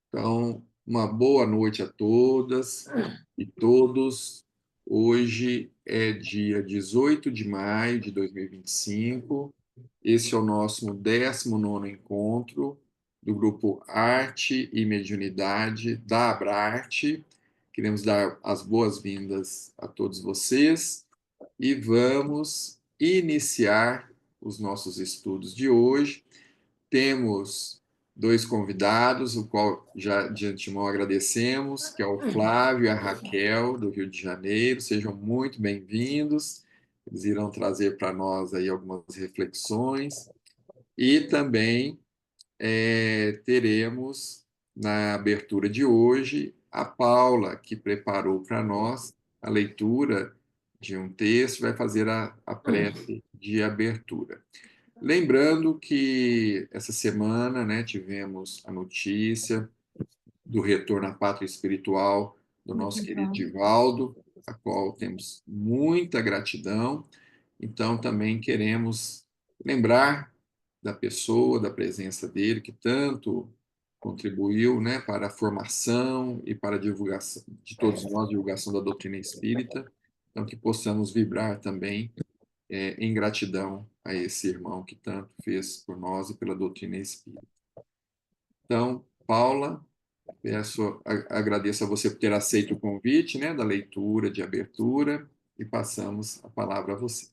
Então, uma boa noite a todas e todos. Hoje é dia 18 de maio de 2025. Esse é o nosso 19º encontro do grupo Arte e Mediunidade da Abrarte. Queremos dar as boas-vindas a todos vocês e vamos iniciar os nossos estudos de hoje. Temos dois convidados, o qual já de antemão agradecemos, que é o Flávio e a Raquel, do Rio de Janeiro. Sejam muito bem-vindos. Eles irão trazer para nós aí algumas reflexões. E também teremos, na abertura de hoje, a Paula, que preparou para nós a leitura de um texto, vai fazer a prece de abertura. Lembrando que essa semana, né, tivemos a notícia do retorno à pátria espiritual do nosso querido Divaldo, a qual temos muita gratidão. Então, também queremos lembrar da pessoa, da presença dele, que tanto contribuiu, né, para a formação e para a divulgação de todos nós, divulgação da doutrina espírita. Então, que possamos vibrar também em gratidão a esse irmão que tanto fez por nós e pela doutrina espírita. Então, Paula, agradeço a você por ter aceito o convite, né, da leitura de abertura e passamos a palavra a você.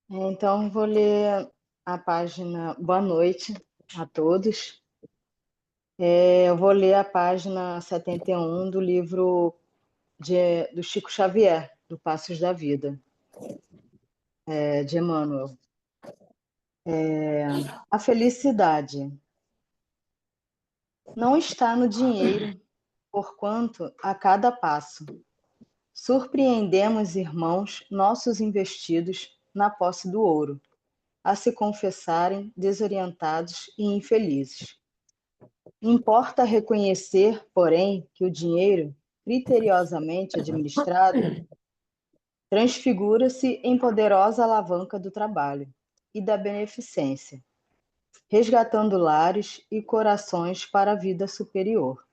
Então, vou ler a página. Boa noite a todos. Eu vou ler a página 71 do livro do Chico Xavier, do Passos da Vida, de Emmanuel. A felicidade não está no dinheiro, porquanto, a cada passo, surpreendemos irmãos nossos investidos na posse do ouro, a se confessarem desorientados e infelizes. Importa reconhecer, porém, que o dinheiro, criteriosamente administrado, transfigura-se em poderosa alavanca do trabalho e da beneficência, resgatando lares e corações para a vida superior.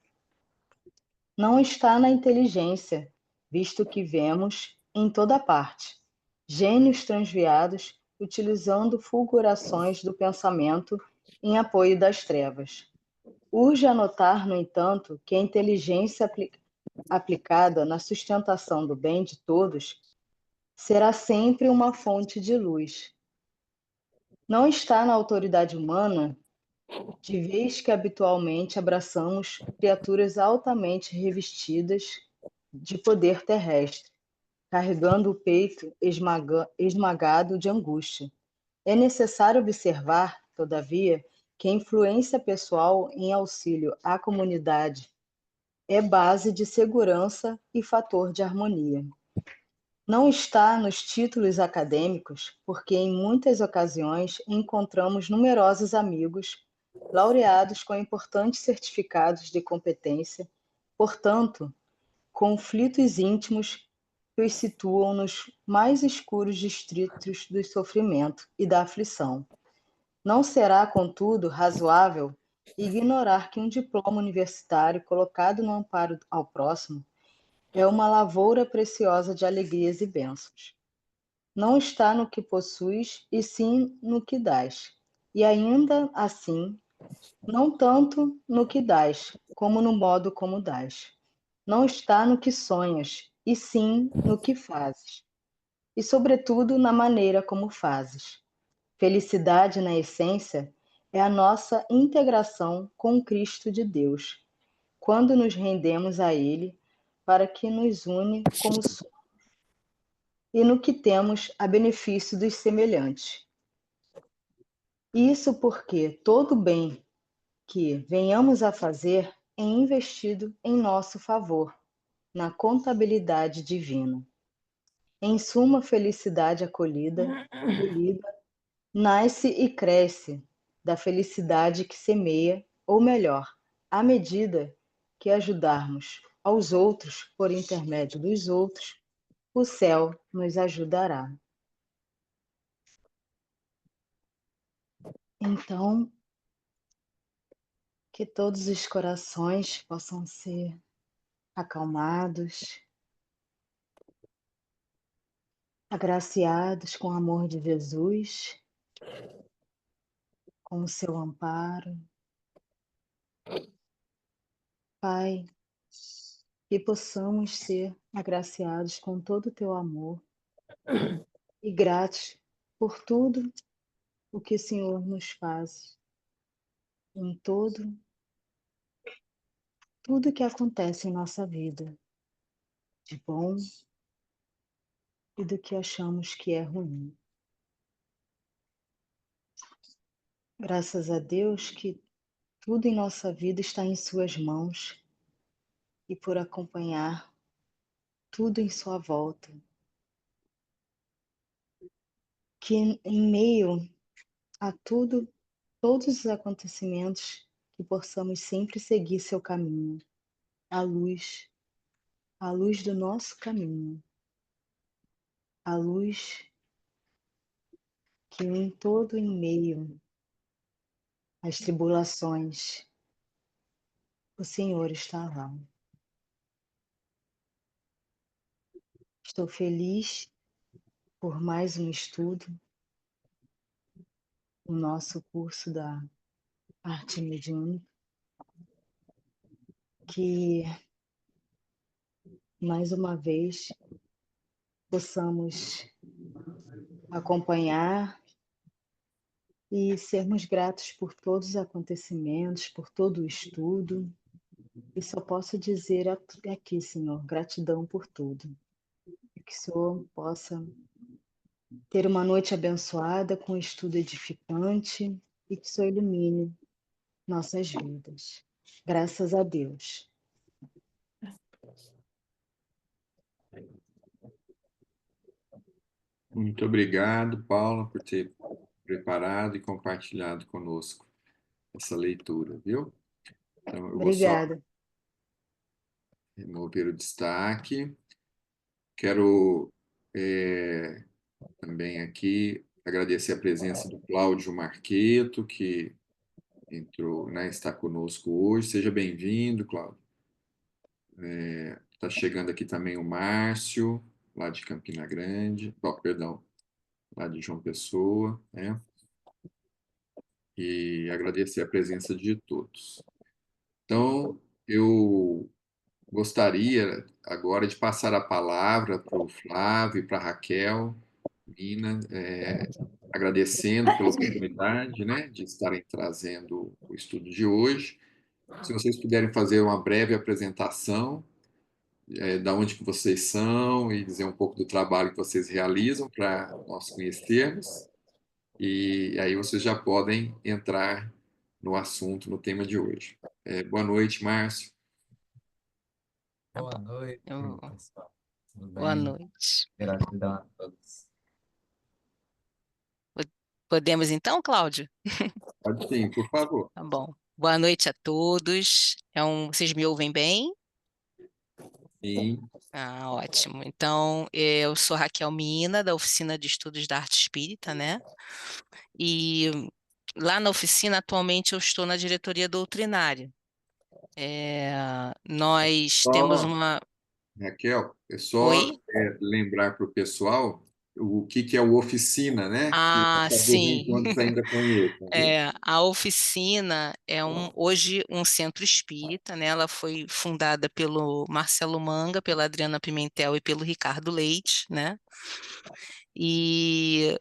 Não está na inteligência, visto que vemos em toda parte gênios transviados utilizando fulgurações do pensamento em apoio das trevas. Urge anotar, no entanto, que a inteligência aplicada na sustentação do bem de todos será sempre uma fonte de luz. Não está na autoridade humana, de vez que habitualmente abraçamos criaturas altamente revestidas de poder terrestre, carregando o peito esmagado de angústia. É necessário observar, todavia, que a influência pessoal em auxílio à comunidade é base de segurança e fator de harmonia. Não está nos títulos acadêmicos, porque em muitas ocasiões encontramos numerosos amigos laureados com importantes certificados de competência, portanto, conflitos íntimos que os situam nos mais escuros distritos do sofrimento e da aflição. Não será, contudo, razoável ignorar que um diploma universitário colocado no amparo ao próximo é uma lavoura preciosa de alegrias e bênçãos. Não está no que possuis, e sim no que dás. E ainda assim, não tanto no que dás, como no modo como dás. Não está no que sonhas, e sim no que fazes. E, sobretudo, na maneira como fazes. Felicidade, na essência, é a nossa integração com o Cristo de Deus, quando nos rendemos a Ele para que nos une como somos e no que temos a benefício dos semelhantes. Isso porque todo bem que venhamos a fazer é investido em nosso favor, na contabilidade divina. Em suma, felicidade acolhida, nasce e cresce da felicidade que semeia, ou melhor, à medida que ajudarmos aos outros por intermédio dos outros, o céu nos ajudará. Então, Que todos os corações possam ser acalmados, agraciados com o amor de Jesus, com o seu amparo. Pai, que possamos ser agraciados com todo o teu amor e gratos por tudo o que o Senhor nos faz, em tudo que acontece em nossa vida, de bom e do que achamos que é ruim. Graças a Deus que tudo em nossa vida está em suas mãos e por acompanhar tudo em sua volta. Que em meio a tudo, todos os acontecimentos, que possamos sempre seguir seu caminho, a luz do nosso caminho, a luz que em todo em meio às tribulações, o Senhor está lá. Estou feliz por mais um estudo no nosso curso da arte mediúnica, que mais uma vez possamos acompanhar e sermos gratos por todos os acontecimentos, por todo o estudo. E só posso dizer aqui, Senhor, gratidão por tudo. Que o Senhor possa ter uma noite abençoada com estudo edificante e que o Senhor ilumine nossas vidas. Graças a Deus. Muito obrigado, Paula, por ter preparado e compartilhado conosco essa leitura, viu? Então, eu vou só Obrigada. remover o destaque. Quero também aqui agradecer a presença do Cláudio Marqueto, que entrou, né, está conosco hoje. Seja bem-vindo, Cláudio. Está chegando aqui também o Márcio, lá de Campina Grande, oh, perdão, lá de João Pessoa, né? E agradecer a presença de todos. Então, eu gostaria agora de passar a palavra para o Flávio e para a Raquel, Mina, agradecendo pela oportunidade, né, de estarem trazendo o estudo de hoje. Se vocês puderem fazer uma breve apresentação, da onde que vocês são e dizer um pouco do trabalho que vocês realizam para nós conhecermos, e aí vocês já podem entrar no assunto, no tema de hoje. Boa noite, Márcio. Boa noite, Eu- pessoal. Tudo Boa bem? noite. Gratidão a todos. Podemos então, Cláudio? Pode sim, por favor. Tá bom. Boa noite a todos. Vocês me ouvem bem? Sim, Ah, ótimo. Então, eu sou Raquel Mina, da Oficina de Estudos da Arte Espírita, né? E lá na oficina, atualmente, eu estou na diretoria doutrinária. Nós temos só, uma. Raquel, é só Oi? lembrar para o pessoal o que que é o oficina, né? Que Ah, talvez nem sim. todos ainda conheçam, viu? A oficina é hoje um centro espírita, né? Ela foi fundada pelo Marcelo Manga, pela Adriana Pimentel e pelo Ricardo Leite, né? E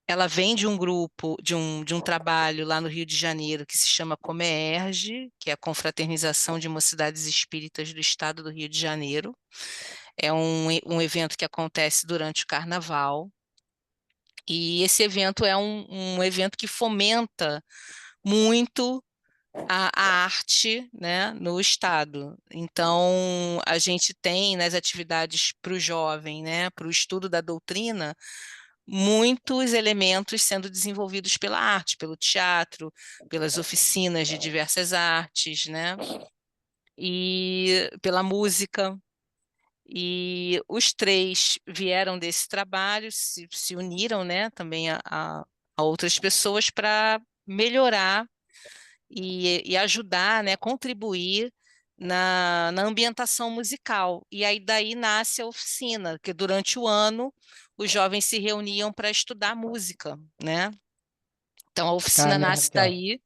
ela vem de um grupo, de um trabalho lá no Rio de Janeiro que se chama Comerge, que é a Confraternização de Mocidades Espíritas do Estado do Rio de Janeiro. É um evento que acontece durante o Carnaval. E esse evento é um evento que fomenta muito a arte, né, no estado. Então, a gente tem nas atividades para o jovem, né, para o estudo da doutrina, muitos elementos sendo desenvolvidos pela arte, pelo teatro, pelas oficinas de diversas artes, né, e pela música. E os três vieram desse trabalho, se uniram, né, também a outras pessoas para melhorar e ajudar, né, contribuir na ambientação musical. E aí daí nasce a oficina, que durante o ano os jovens se reuniam para estudar música, né? Então a Cá, oficina né, nasce Raquel? daí.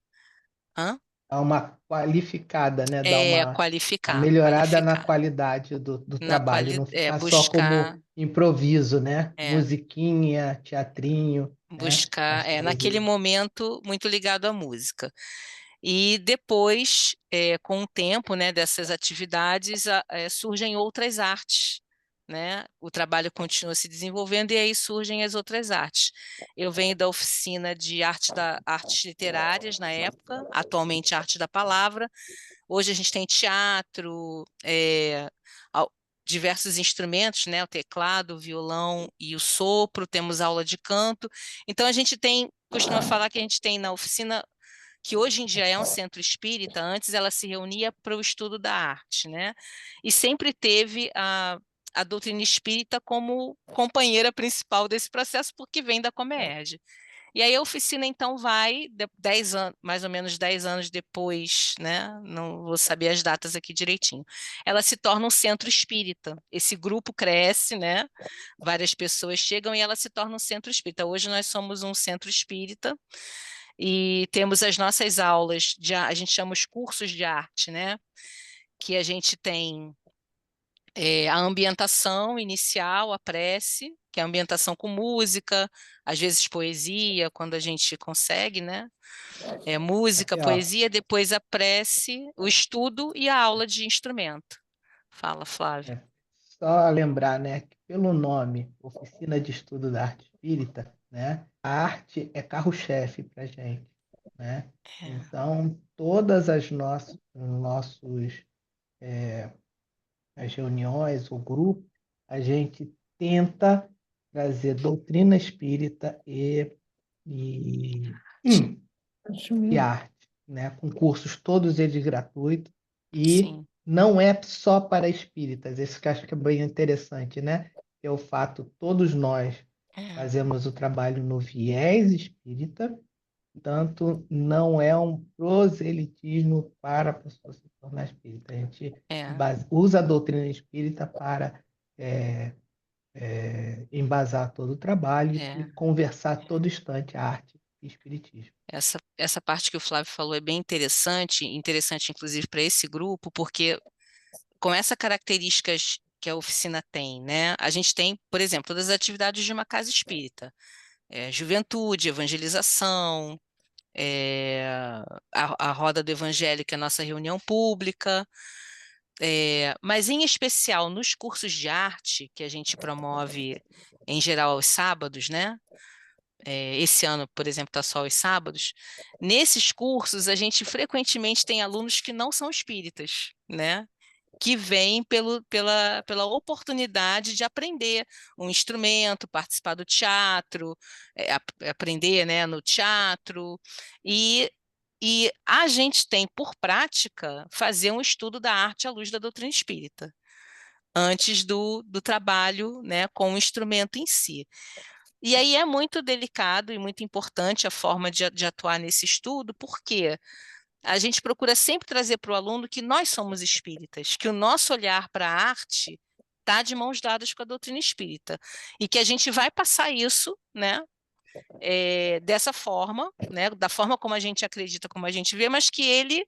Hã? Dá uma qualificada, né? Dá É uma melhorada na qualificar, qualidade do trabalho, não ficar só buscar, como improviso, né? é, Musiquinha, teatrinho, né? As naquele coisas. momento muito ligado à música. E depois, com o tempo, né, dessas atividades, surgem outras artes, né? O trabalho continua se desenvolvendo e aí surgem as outras artes. Eu venho da oficina de artes literárias na época, atualmente arte da palavra. Hoje a gente tem teatro, diversos instrumentos, né? O teclado, o violão e o sopro, temos aula de canto. Então a gente costuma falar que a gente tem na oficina, que hoje em dia é um centro espírita, antes ela se reunia para o estudo da arte, né? E sempre teve a doutrina espírita como companheira principal desse processo, porque vem da Comerge. E aí a oficina então vai 10 anos, mais ou menos 10 anos depois, né? Não vou saber as datas aqui direitinho. Ela se torna um centro espírita. Esse grupo cresce, né? Várias pessoas chegam e ela se torna um centro espírita. Hoje nós somos um centro espírita e temos as nossas aulas a gente chama os cursos de arte, né? Que a gente tem a ambientação inicial, a prece, que é a ambientação com música, às vezes poesia, quando a gente consegue, né? Música, Raquel, poesia, depois a prece, o estudo e a aula de instrumento. Fala, Flávio. é só lembrar, né, que pelo nome Oficina de Estudo da Arte Espírita, né, a arte é carro-chefe para gente, né? É, Então, todas nossos as reuniões, o grupo, a gente tenta trazer doutrina espírita e, e arte, né? Com cursos todos eles gratuitos e sim, não é só para espíritas, isso que eu acho que é bem interessante, né? É o fato, todos nós é, fazemos o trabalho no viés espírita, portanto, não é um proselitismo para a pessoa se tornar espírita. A gente é, usa a doutrina espírita para é, embasar todo o trabalho e é. conversar a todo instante a arte e espiritismo. Essa parte que o Flávio falou é bem interessante, interessante inclusive para esse grupo, porque com essas características que a oficina tem, né? A gente tem, por exemplo, todas as atividades de uma casa espírita, juventude, evangelização, é, a roda do evangelho, que é a nossa reunião pública, mas em especial nos cursos de arte que a gente promove em geral aos sábados, né? Esse ano, por exemplo, está só aos sábados. Nesses cursos, a gente frequentemente tem alunos que não são espíritas, né? Que vêm pela oportunidade de aprender um instrumento, participar do teatro, aprender, né, no teatro, e, e a gente tem por prática fazer um estudo da arte à luz da doutrina espírita, antes do trabalho, né, com o instrumento em si. E aí é muito delicado e muito importante a forma de atuar nesse estudo, porque a gente procura sempre trazer para o aluno que nós somos espíritas, que o nosso olhar para a arte está de mãos dadas com a doutrina espírita, e que a gente vai passar isso, né, dessa forma, né, da forma como a gente acredita, como a gente vê, mas que ele,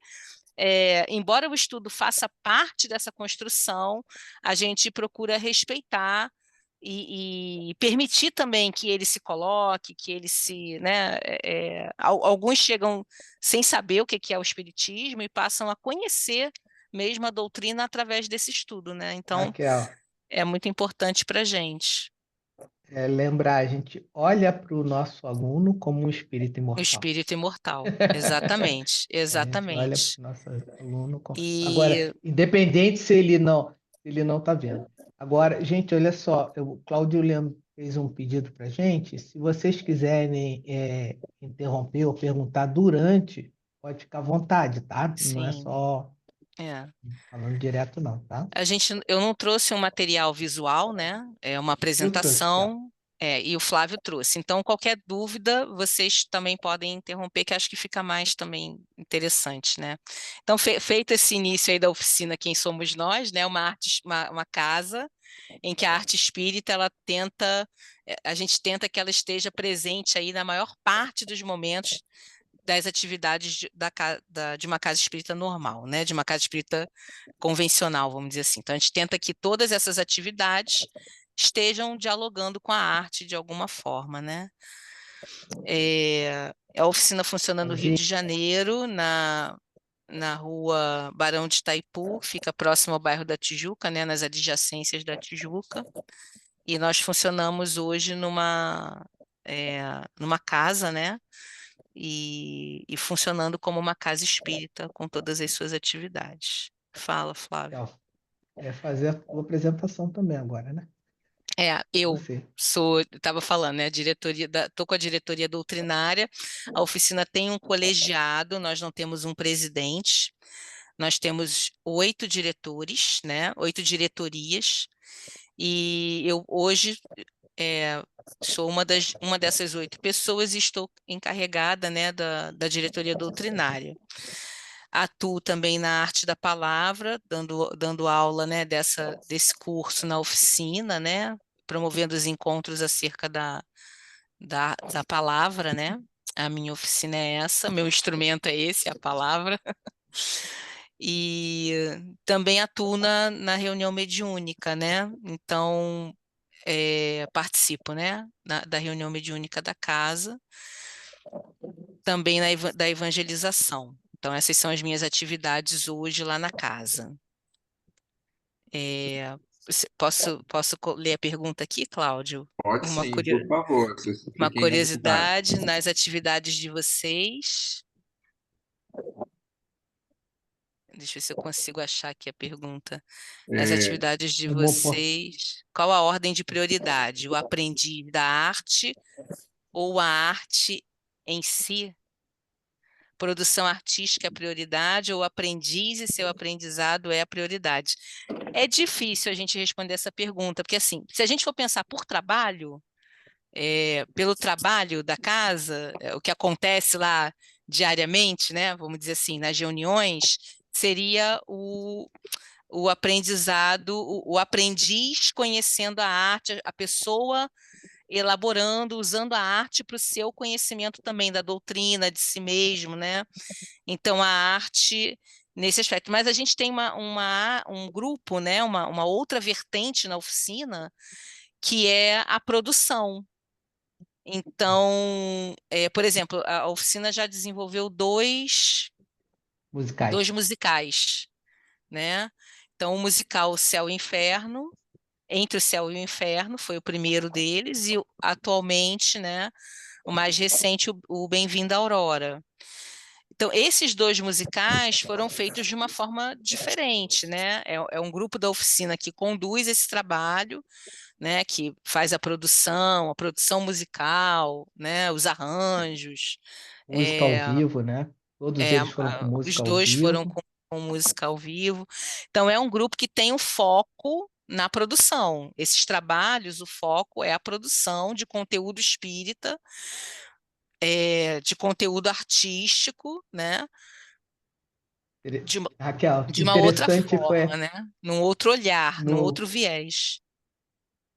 embora o estudo faça parte dessa construção, a gente procura respeitar e permitir também que ele se coloque, que ele se, né, alguns chegam sem saber o que é o espiritismo e passam a conhecer mesmo a doutrina através desse estudo, né? Então, Raquel, é muito importante para a gente, lembrar, a gente olha para o nosso aluno como um espírito o imortal. espírito imortal. Exatamente, A gente olha para exatamente. o nosso aluno como... Agora, E independente se ele não está vendo. Agora, gente, olha só, o Cláudio Leandro fez um pedido para a gente. Se vocês quiserem interromper ou perguntar durante, pode ficar à vontade, tá? Não é sim, só é. falando direto, não, tá? Eu não trouxe um material visual, né? É uma Eu trouxe aqui, ó. apresentação. E o Flávio trouxe. Então, qualquer dúvida, vocês também podem interromper, que acho que fica mais também interessante, né? Então, feito esse início aí da oficina Quem Somos Nós, né? Uma casa em que a arte espírita, a gente tenta que ela esteja presente aí na maior parte dos momentos das atividades de uma casa espírita normal, né? De uma casa espírita convencional, vamos dizer assim. Então, a gente tenta que todas essas atividades estejam dialogando com a arte de alguma forma, né? A oficina funciona no Rio de Janeiro, na rua Barão de Itaipu, fica próximo ao bairro da Tijuca, né? Nas adjacências da Tijuca. E nós funcionamos hoje numa casa, né? E funcionando como uma casa espírita, com todas as suas atividades. Fala, Flávio. Legal. Fazer a tua apresentação também agora, né? Eu Você. estava falando, né? Estou com a diretoria doutrinária. A oficina tem um colegiado, nós não temos um presidente, nós temos 8 diretores, né? 8 diretorias, e eu hoje sou uma dessas 8 pessoas e estou encarregada, né, da diretoria doutrinária. Atuo também na arte da palavra, dando aula, né, desse curso na oficina, né, promovendo os encontros acerca da palavra, né? A minha oficina é essa, meu instrumento é esse, a palavra. E também atuo na reunião mediúnica, né? Então, participo, né, da reunião mediúnica da casa, também da evangelização. Então, essas são as minhas atividades hoje lá na casa. Posso ler a pergunta aqui, Cláudio? Pode Uma, sim, curio- por favor, vocês uma fiquem à vontade. curiosidade nas atividades de vocês. Deixa eu ver se eu consigo achar aqui a pergunta. Nas É, atividades de Uma opor- vocês, qual a ordem de prioridade? O aprendiz da arte ou a arte em si? Produção artística é a prioridade ou o aprendiz e seu aprendizado é a prioridade? É difícil a gente responder essa pergunta, porque assim, se a gente for pensar por trabalho, pelo trabalho da casa, o que acontece lá diariamente, né, vamos dizer assim, nas reuniões, seria o aprendizado, o aprendiz conhecendo a arte, a pessoa elaborando, usando a arte para o seu conhecimento também da doutrina, de si mesmo, né? Então, a arte nesse aspecto. Mas a gente tem um grupo, né? Uma outra vertente na oficina, que é a produção. Então, por exemplo, a oficina já desenvolveu dois musicais. musicais, né? Então, o musical Céu e Inferno, Entre o Céu e o Inferno, foi o primeiro deles, e atualmente, né, o mais recente, o Bem-vindo à Aurora. Então, esses 2 musicais foram feitos de uma forma diferente, né? É um grupo da oficina que conduz esse trabalho, né? Que faz a produção musical, né? Os arranjos. Música ao É, vivo, né? Todos eles foram com os música ao 2 foram vivo. com música ao vivo. Então, é um grupo que tem um foco na produção. Esses trabalhos, o foco é a produção de conteúdo espírita, de conteúdo artístico, né? De uma, Raquel, de uma outra interessante forma, foi né? Num outro olhar, num no outro viés.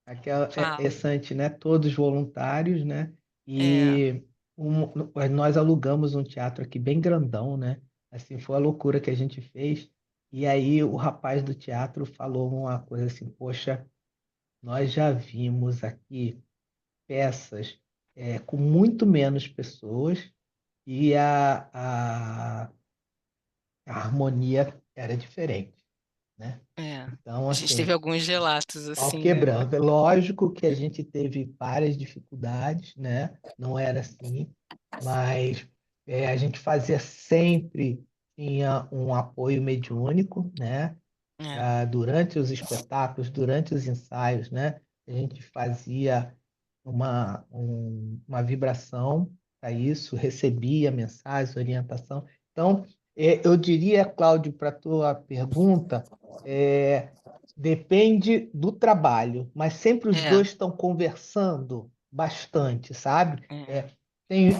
Raquel, é Fala. interessante, né? Todos voluntários, né? É, E nós alugamos um teatro aqui bem grandão, né? Assim, foi a loucura que a gente fez. E aí o rapaz do teatro falou uma coisa assim, poxa, nós já vimos aqui peças com muito menos pessoas e a harmonia era diferente, né? é. Então, A gente teve assim, alguns relatos pau assim, né? quebrando. É lógico que a gente teve várias dificuldades, né? Não era assim, mas a gente fazia sempre, tinha um apoio mediúnico, né? É, Durante os espetáculos, durante os ensaios, né? A gente fazia uma vibração para isso, recebia mensagens, orientação. Então, eu diria, Cláudio, para a tua pergunta, depende do trabalho, mas sempre os É, dois estão conversando bastante, sabe? é,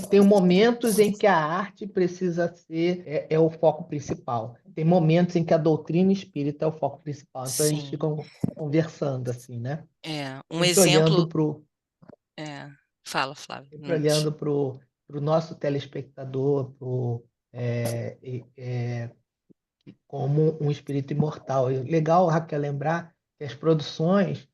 Tem momentos em que a arte precisa ser é o foco principal. Tem momentos em que a doutrina espírita é o foco principal. Então eles sim. ficam conversando assim, né? Um Sempre olhando exemplo, para o é, fala, Flávio. sempre olhando pro nosso telespectador, como um espírito imortal. E legal, Raquel, lembrar que as produções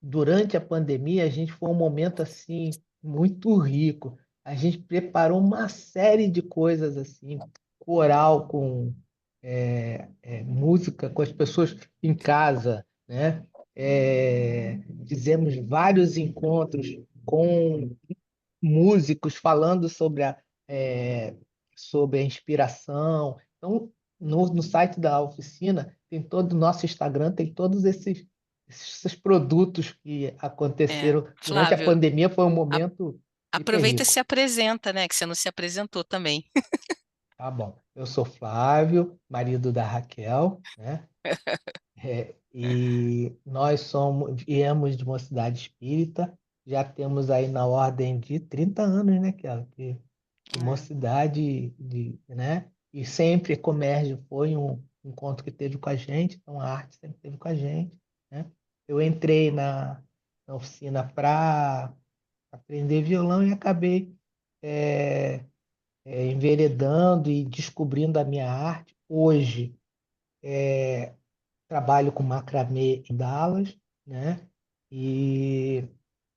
durante a pandemia, a gente foi um momento assim muito rico. A gente preparou uma série de coisas assim, coral com música com as pessoas em casa, né? Fizemos vários encontros com músicos falando sobre a inspiração. Então, no site da oficina, tem todo o nosso Instagram, tem todos esses produtos que aconteceram durante a Flávio, pandemia. Foi um a- momento hiper aproveita e rico. se apresenta, né? Que você não se apresentou também. Tá bom. Eu sou Flávio, marido da Raquel, né? E nós viemos de uma cidade espírita, já temos aí na ordem de 30 anos, né, Kelly? De É, mocidade, né? E sempre Comerge foi um encontro que teve com a gente, então a arte sempre teve com a gente, né? Eu entrei na oficina para aprender violão e acabei é, enveredando e descobrindo a minha arte. Hoje trabalho com macramê em Dallas, né? E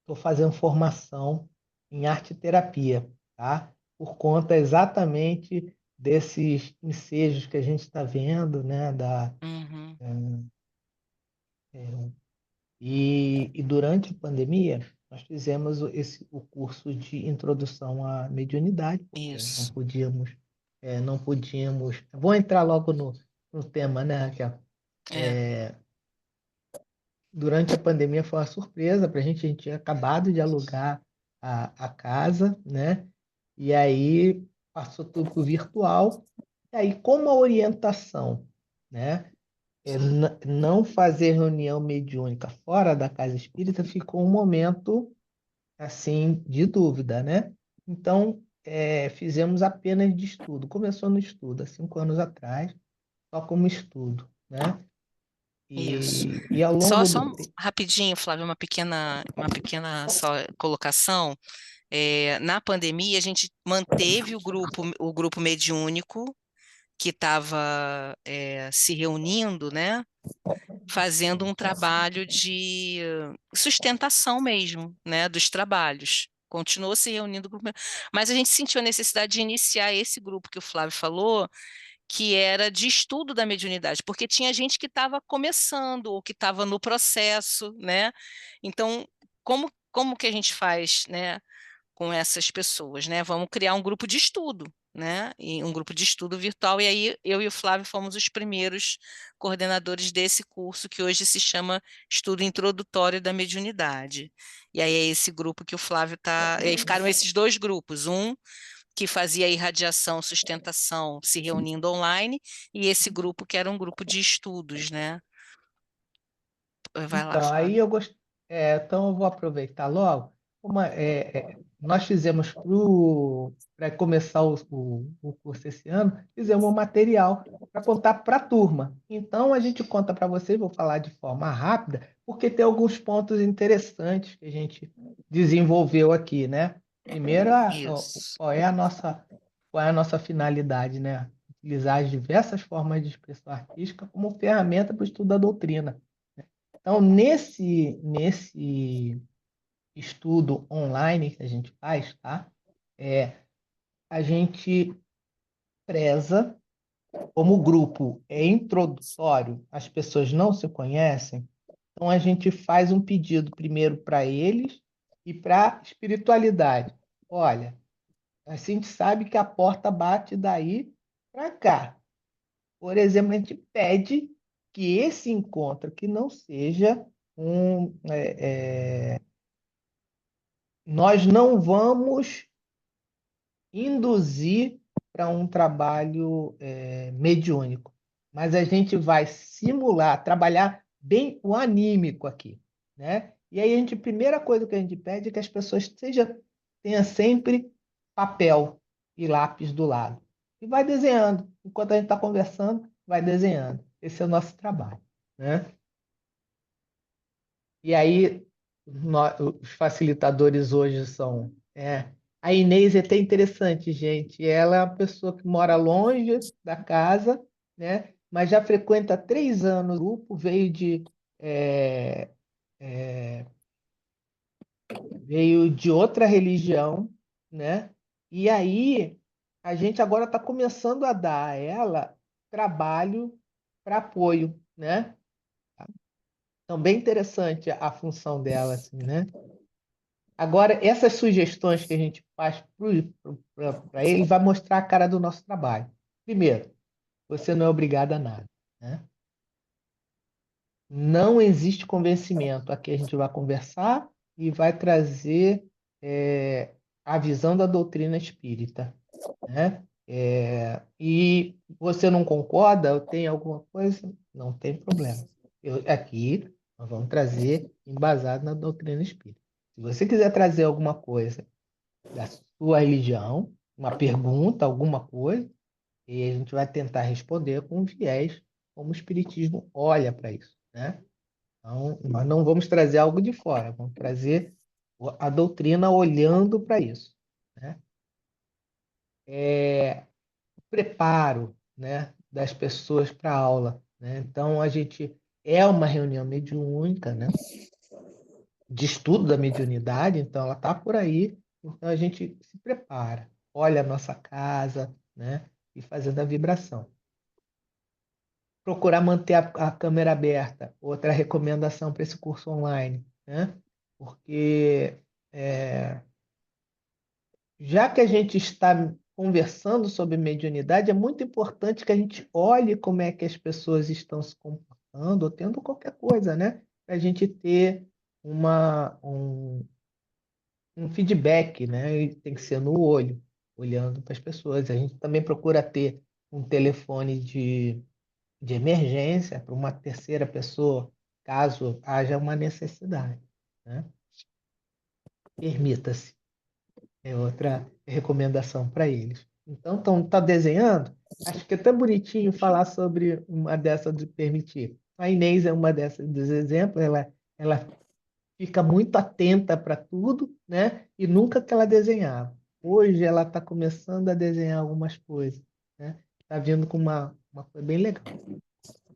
estou fazendo formação em arte terapia, tá? Por conta exatamente desses ensejos que a gente está vendo, né? uhum, E durante a pandemia, nós fizemos o curso de introdução à mediunidade, porque isso. não podíamos. Vou entrar logo no tema, né, Raquel? É, Durante a pandemia foi uma surpresa para a gente tinha acabado de alugar a casa, né? E aí passou tudo para o virtual. E aí, como a orientação, né, não fazer reunião mediúnica fora da casa espírita, ficou um momento assim de dúvida, né? Então, fizemos apenas de estudo. Começou no estudo, há 5 anos atrás, só como estudo, né? isso. E ao Só, longo do só tempo. rapidinho, Flávio, uma pequena só colocação. Na pandemia, a gente manteve o grupo mediúnico que estava se reunindo, né? Fazendo um trabalho de sustentação mesmo, né, dos trabalhos. Continuou se reunindo, mas a gente sentiu a necessidade de iniciar esse grupo que o Flávio falou, que era de estudo da mediunidade, porque tinha gente que estava começando ou que estava no processo, né? Então, como que a gente faz, né, com essas pessoas, né? Vamos criar um grupo de estudo, né? E um grupo de estudo virtual. E aí eu e o Flávio fomos os primeiros coordenadores desse curso que hoje se chama Estudo Introdutório da Mediunidade. E aí é esse grupo que o Flávio está. E aí ficaram esses dois grupos, um que fazia irradiação, sustentação, se reunindo online, e esse grupo que era um grupo de estudos, né? Vai lá, Então, Flávio. então eu vou aproveitar logo. Nós fizemos para começar o curso esse ano, fizemos um material para contar para a turma. Então, a gente conta para vocês, vou falar de forma rápida, porque tem alguns pontos interessantes que a gente desenvolveu aqui, né? Primeiro, Isso. qual é a nossa finalidade, né? Utilizar as diversas formas de expressão artística como ferramenta para o estudo da doutrina. Então, nesse estudo online que a gente faz, tá? A gente preza, como o grupo é introdutório, as pessoas não se conhecem, então a gente faz um pedido primeiro para eles e para a espiritualidade. Olha, a gente sabe que a porta bate daí para cá. Por exemplo, a gente pede que esse encontro que não seja um, nós não vamos induzir para um trabalho mediúnico, mas a gente vai simular, trabalhar bem o anímico aqui, né? E aí a primeira coisa que a gente pede é que as pessoas tenha sempre papel e lápis do lado. E vai desenhando. Enquanto a gente está conversando, vai desenhando. Esse é o nosso trabalho, né? E aí, os facilitadores hoje são. A Inês é até interessante, gente. Ela é uma pessoa que mora longe da casa, né? Mas já frequenta há 3 anos o grupo, é, é, veio de outra religião, né? E aí, a gente agora está começando a dar a ela trabalho para apoio, né? Então, bem interessante a função dela, assim, né? Agora, essas sugestões que a gente faz para ele vai mostrar a cara do nosso trabalho. Primeiro, você não é obrigado a nada, né? Não existe convencimento. Aqui a gente vai conversar e vai trazer a visão da doutrina espírita, né? E você não concorda, ou tem alguma coisa? Não tem problema. Aqui nós vamos trazer embasado na doutrina espírita. Se você quiser trazer alguma coisa da sua religião, uma pergunta, alguma coisa, e a gente vai tentar responder com viés como o Espiritismo olha para isso, né? Então, nós não vamos trazer algo de fora, vamos trazer a doutrina olhando para isso, né? Preparo, né, das pessoas para a aula, né? Então, a gente é uma reunião mediúnica, né, de estudo da mediunidade, então ela está por aí, então a gente se prepara, olha a nossa casa, né, e fazendo a vibração. Procurar manter a câmera aberta, outra recomendação para esse curso online, né? Porque já que a gente está conversando sobre mediunidade, é muito importante que a gente olhe como é que as pessoas estão se comportando, ou tendo qualquer coisa, né? Para a gente ter um feedback, né? E tem que ser no olho, olhando para as pessoas. A gente também procura ter um telefone de emergência para uma terceira pessoa, caso haja uma necessidade, né? Permita-se. É outra recomendação para eles. Então, tá desenhando? Acho que é tão bonitinho falar sobre uma dessas de permitir. A Inês é uma dessas dos exemplos, ela fica muito atenta para tudo, né? E nunca que ela desenhava. Hoje ela está começando a desenhar algumas coisas, né? Está vindo com uma coisa bem legal.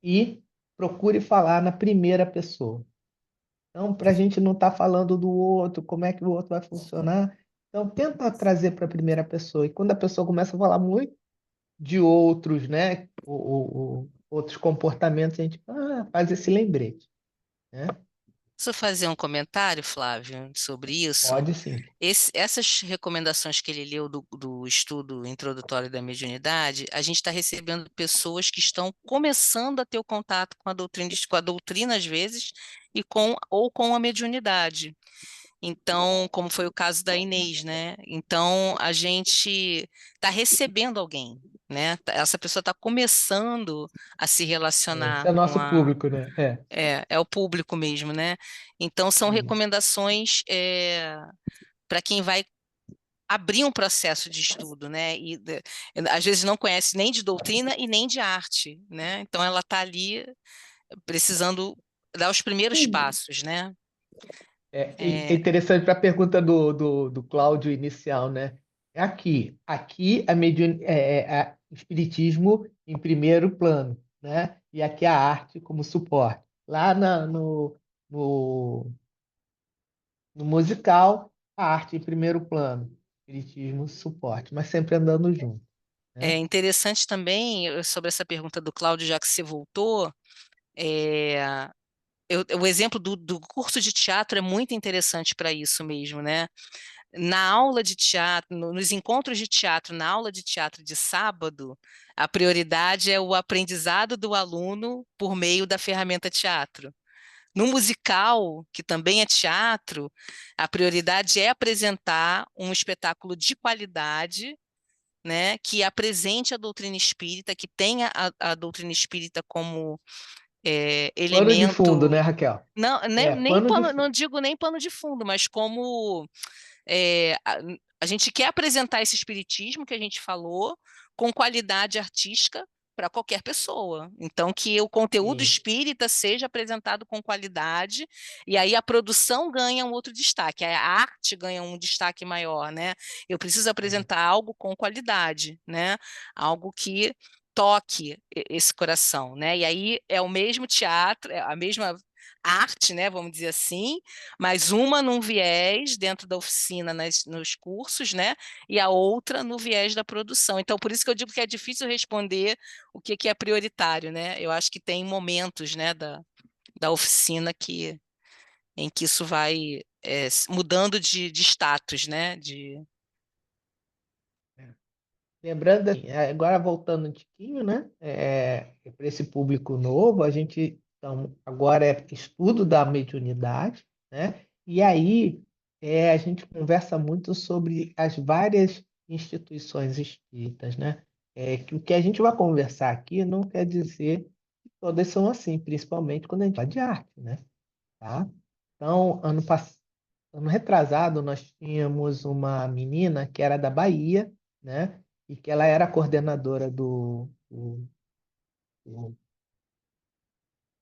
E procure falar na primeira pessoa. Então, para a gente não estar falando do outro, como é que o outro vai funcionar, então tenta trazer para a primeira pessoa. E quando a pessoa começa a falar muito de outros, né, outros comportamentos, a gente faz esse lembrete, né? Posso fazer um comentário, Flávio, sobre isso? Pode sim. Essas recomendações que ele leu do estudo introdutório da mediunidade, a gente está recebendo pessoas que estão começando a ter o contato com a doutrina às vezes, ou com a mediunidade. Então, como foi o caso da Inês, né? Então, a gente está recebendo alguém, né? Essa pessoa está começando a se Esse relacionar é o com nosso a. público, né? É o público mesmo, né? Então, são Uhum. recomendações para quem vai abrir um processo de estudo, né? Às vezes não conhece nem de doutrina e nem de arte, né? Então, ela está ali precisando dar os primeiros passos, né? É interessante para a pergunta do Cláudio inicial, né? Aqui a espiritismo em primeiro plano, né? E aqui a arte como suporte. Lá no, no musical, a arte em primeiro plano, espiritismo suporte, mas sempre andando junto, É né? interessante também, sobre essa pergunta do Cláudio, já que você voltou, é, o exemplo do curso de teatro é muito interessante para isso mesmo, né? Na aula de teatro, nos encontros de teatro, na aula de teatro de sábado, a prioridade é o aprendizado do aluno por meio da ferramenta teatro. No musical, que também é teatro, a prioridade é apresentar um espetáculo de qualidade, né, que apresente a doutrina espírita, que tenha a doutrina espírita como Pano de fundo, né, elemento. Raquel? Não, É, nem pano de pano, fundo. não digo nem pano de fundo, mas como é, a, a gente quer apresentar esse espiritismo que a gente falou com qualidade artística para qualquer pessoa. Então, que o conteúdo Sim, espírita seja apresentado com qualidade, e aí a produção ganha um outro destaque, a arte ganha um destaque maior, né? Eu preciso é. apresentar algo com qualidade, né? Algo que toque esse coração, né? E aí é o mesmo teatro, é a mesma arte, né, vamos dizer assim, mas uma num viés dentro da oficina nos cursos, né, e a outra no viés da produção. Então, por isso que eu digo que é difícil responder o que é prioritário, né? Eu acho que tem momentos, né, da oficina em que isso vai mudando de status, né? Lembrando, assim, agora voltando um tiquinho, né? Para esse público novo, a gente então, agora é estudo da mediunidade, né? E aí a gente conversa muito sobre as várias instituições espíritas, né? Que o que a gente vai conversar aqui não quer dizer que todas são assim, principalmente quando a gente fala de arte, né? Tá? Então, ano retrasado, nós tínhamos uma menina que era da Bahia, né? E que ela era coordenadora do-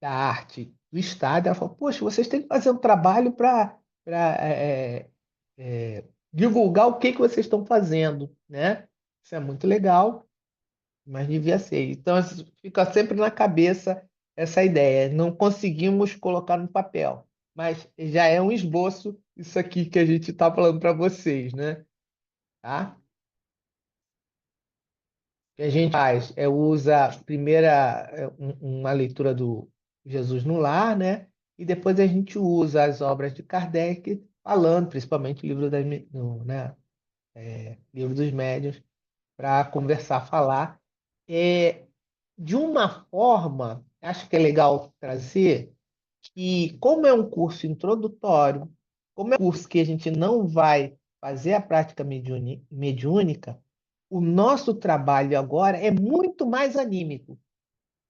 da arte do estado. Ela falou: Poxa, vocês têm que fazer um trabalho para divulgar o que vocês estão fazendo, né? Isso é muito legal, mas devia ser. Então, isso fica sempre na cabeça essa ideia. Não conseguimos colocar no papel, mas já é um esboço isso aqui que a gente está falando para vocês, né? Tá? Que a gente faz usa primeira uma leitura do Jesus no Lar, né? E depois a gente usa as obras de Kardec, falando, principalmente o livro, né? Livro dos Médiuns, para conversar, falar. É, de uma forma, acho que é legal trazer que, como é um curso introdutório, como é um curso que a gente não vai fazer a prática mediúnica, o nosso trabalho agora é muito mais anímico,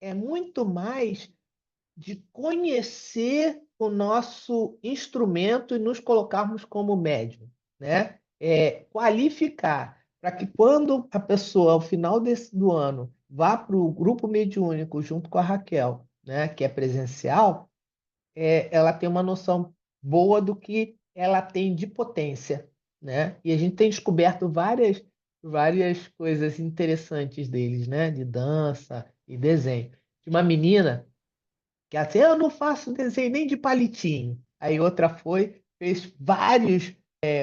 é muito mais de conhecer o nosso instrumento e nos colocarmos como médium, né? Qualificar para que quando a pessoa, ao final do ano, vá para o grupo mediúnico junto com a Raquel, né, que é presencial, ela tem uma noção boa do que ela tem de potência, né? E a gente tem descoberto várias coisas interessantes deles, né? De dança e desenho. De uma menina que assim, eu não faço desenho nem de palitinho. Aí outra fez vários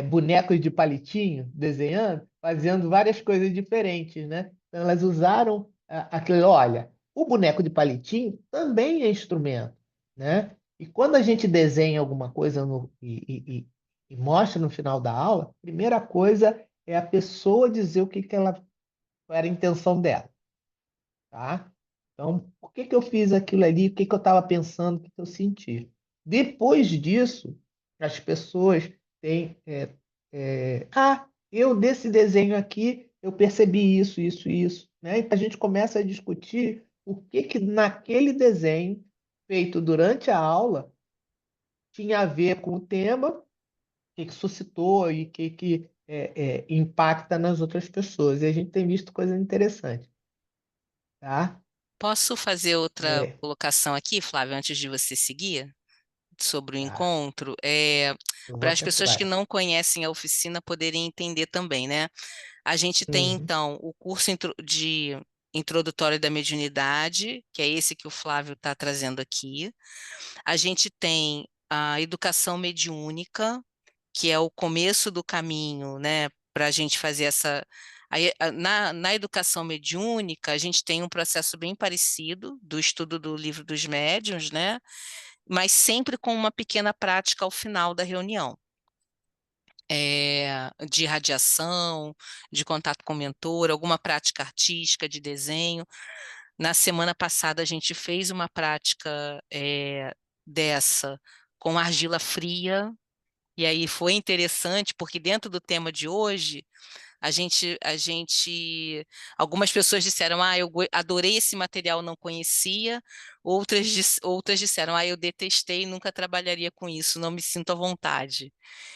bonecos de palitinho, desenhando, fazendo várias coisas diferentes, né? Então elas usaram aquilo, olha, o boneco de palitinho também é instrumento, né? E quando a gente desenha alguma coisa e mostra no final da aula, a primeira coisa é a pessoa dizer qual era a intenção dela, tá? Então, por que que eu fiz aquilo ali? O que que eu estava pensando? O que que eu senti? Depois disso, as pessoas têm. Eu desse desenho aqui, eu percebi isso, isso, isso. Né? Então, a gente começa a discutir o que que naquele desenho, feito durante a aula, tinha a ver com o tema, o que que suscitou e o que impacta nas outras pessoas. E a gente tem visto coisas interessantes. Tá? Posso fazer outra É, colocação aqui, Flávio, antes de você seguir? Sobre o tá. encontro, Eu vou para as até pessoas que pular. não conhecem a oficina poderem entender também, né? A gente tem, Uhum. então, o curso de introdutório da mediunidade, que é esse que o Flávio está trazendo aqui. A gente tem a educação mediúnica, que é o começo do caminho, né, para a gente fazer essa. Na educação mediúnica, a gente tem um processo bem parecido do estudo do livro dos médiuns, né? Mas sempre com uma pequena prática ao final da reunião. De radiação, de contato com o mentor, alguma prática artística de desenho. Na semana passada, a gente fez uma prática dessa com argila fria, e aí foi interessante, porque dentro do tema de hoje, Algumas pessoas disseram, eu adorei esse material, não conhecia. Outras disseram, eu detestei, nunca trabalharia com isso, não me sinto à vontade.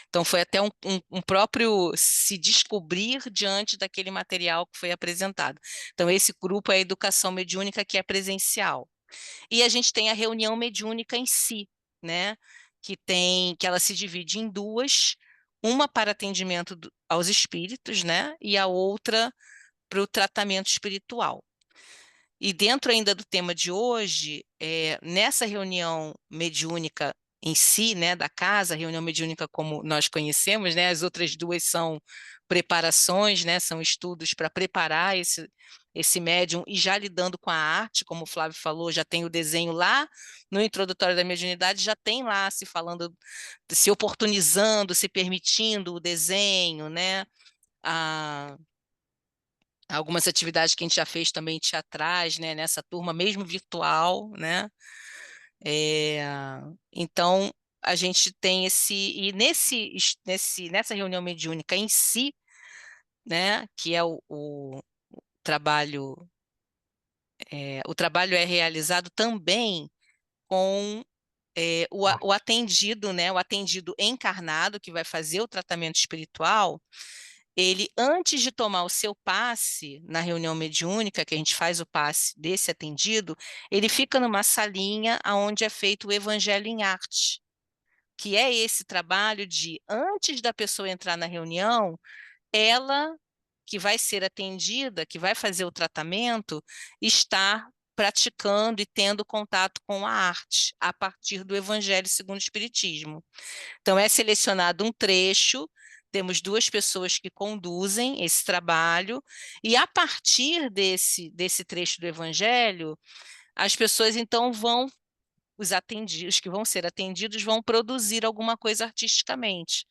Então, foi até um próprio se descobrir diante daquele material que foi apresentado. Então, esse grupo é a educação mediúnica, que é presencial. E a gente tem a reunião mediúnica em si, né? Que ela se divide em duas, uma para atendimento aos espíritos, né? E a outra para o tratamento espiritual. E dentro ainda do tema de hoje, nessa reunião mediúnica em si, né, da casa, a reunião mediúnica como nós conhecemos, né, as outras duas são preparações, né, são estudos para preparar esse médium e já lidando com a arte, como o Flávio falou, já tem o desenho lá no introdutório da mediunidade, já tem lá se falando, se oportunizando, se permitindo o desenho, né, algumas atividades que a gente já fez também teatrais, né, nessa turma, mesmo virtual, né? Então, a gente tem e nessa reunião mediúnica em si, né, que é o trabalho, o trabalho é realizado também com o atendido, né, o atendido encarnado, que vai fazer o tratamento espiritual. Ele, antes de tomar o seu passe na reunião mediúnica, que a gente faz o passe desse atendido, ele fica numa salinha onde é feito o Evangelho em Arte, que é esse trabalho de, antes da pessoa entrar na reunião, ela, que vai ser atendida, que vai fazer o tratamento, estar praticando e tendo contato com a arte, a partir do Evangelho segundo o Espiritismo. Então, é selecionado um trecho, temos duas pessoas que conduzem esse trabalho, e a partir desse trecho do Evangelho, as pessoas então os que vão ser atendidos vão produzir alguma coisa artisticamente,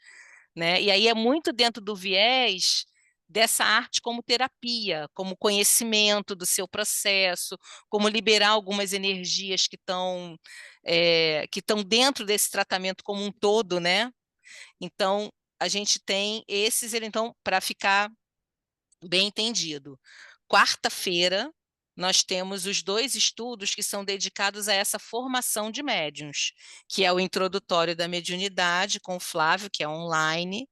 né? E aí é muito dentro do viés dessa arte como terapia, como conhecimento do seu processo, como liberar algumas energias que estão dentro desse tratamento como um todo, né? Então, a gente tem esses, então, para ficar bem entendido. Quarta-feira, nós temos os dois estudos que são dedicados a essa formação de médiuns, que é o introdutório da mediunidade com o Flávio, que é online,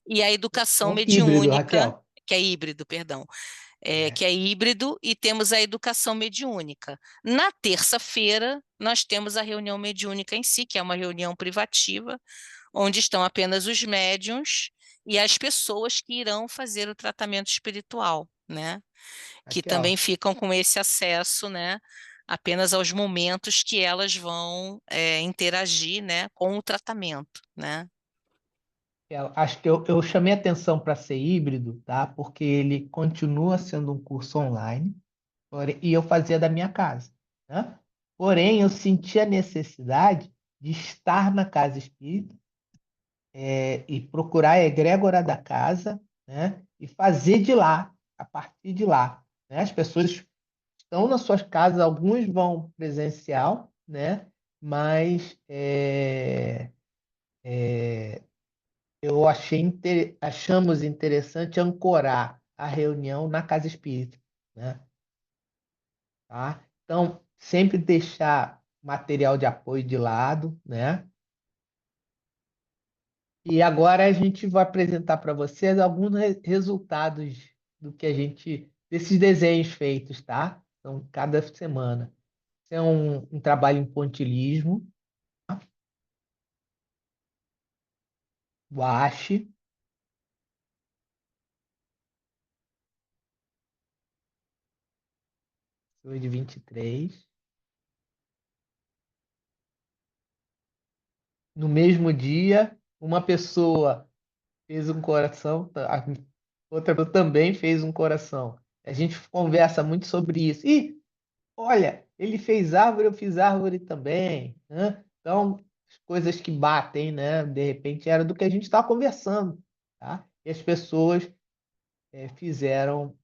e a educação Híbrido, mediúnica, Raquel. que é híbrido, perdão. Que é híbrido, e temos a educação mediúnica. Na terça-feira, nós temos a reunião mediúnica em si, que é uma reunião privativa, onde estão apenas os médiuns e as pessoas que irão fazer o tratamento espiritual, né? Que Aqui, também ó. ficam com esse acesso, né? Apenas aos momentos que elas vão interagir, né, com o tratamento, né? Acho que eu chamei atenção para ser híbrido, tá? Porque ele continua sendo um curso online, e eu fazia da minha casa, né? Porém, eu senti a necessidade de estar na casa espírita, e procurar a egrégora da casa, né? E fazer de lá, a partir de lá, né? As pessoas estão nas suas casas, alguns vão presencial, né? Mas achamos interessante ancorar a reunião na casa espírita, né? Tá? Então, sempre deixar material de apoio de lado, né? E agora a gente vai apresentar para vocês alguns resultados desses desenhos feitos, tá? Então, cada semana. Isso é um trabalho em pontilhismo, guache, de 23. No mesmo dia, uma pessoa fez um coração, a outra pessoa também fez um coração. A gente conversa muito sobre isso. E, olha, ele fez árvore, eu fiz árvore também, né? Então, as coisas que batem, né? De repente, era do que a gente estava conversando, tá? E as pessoas fizeram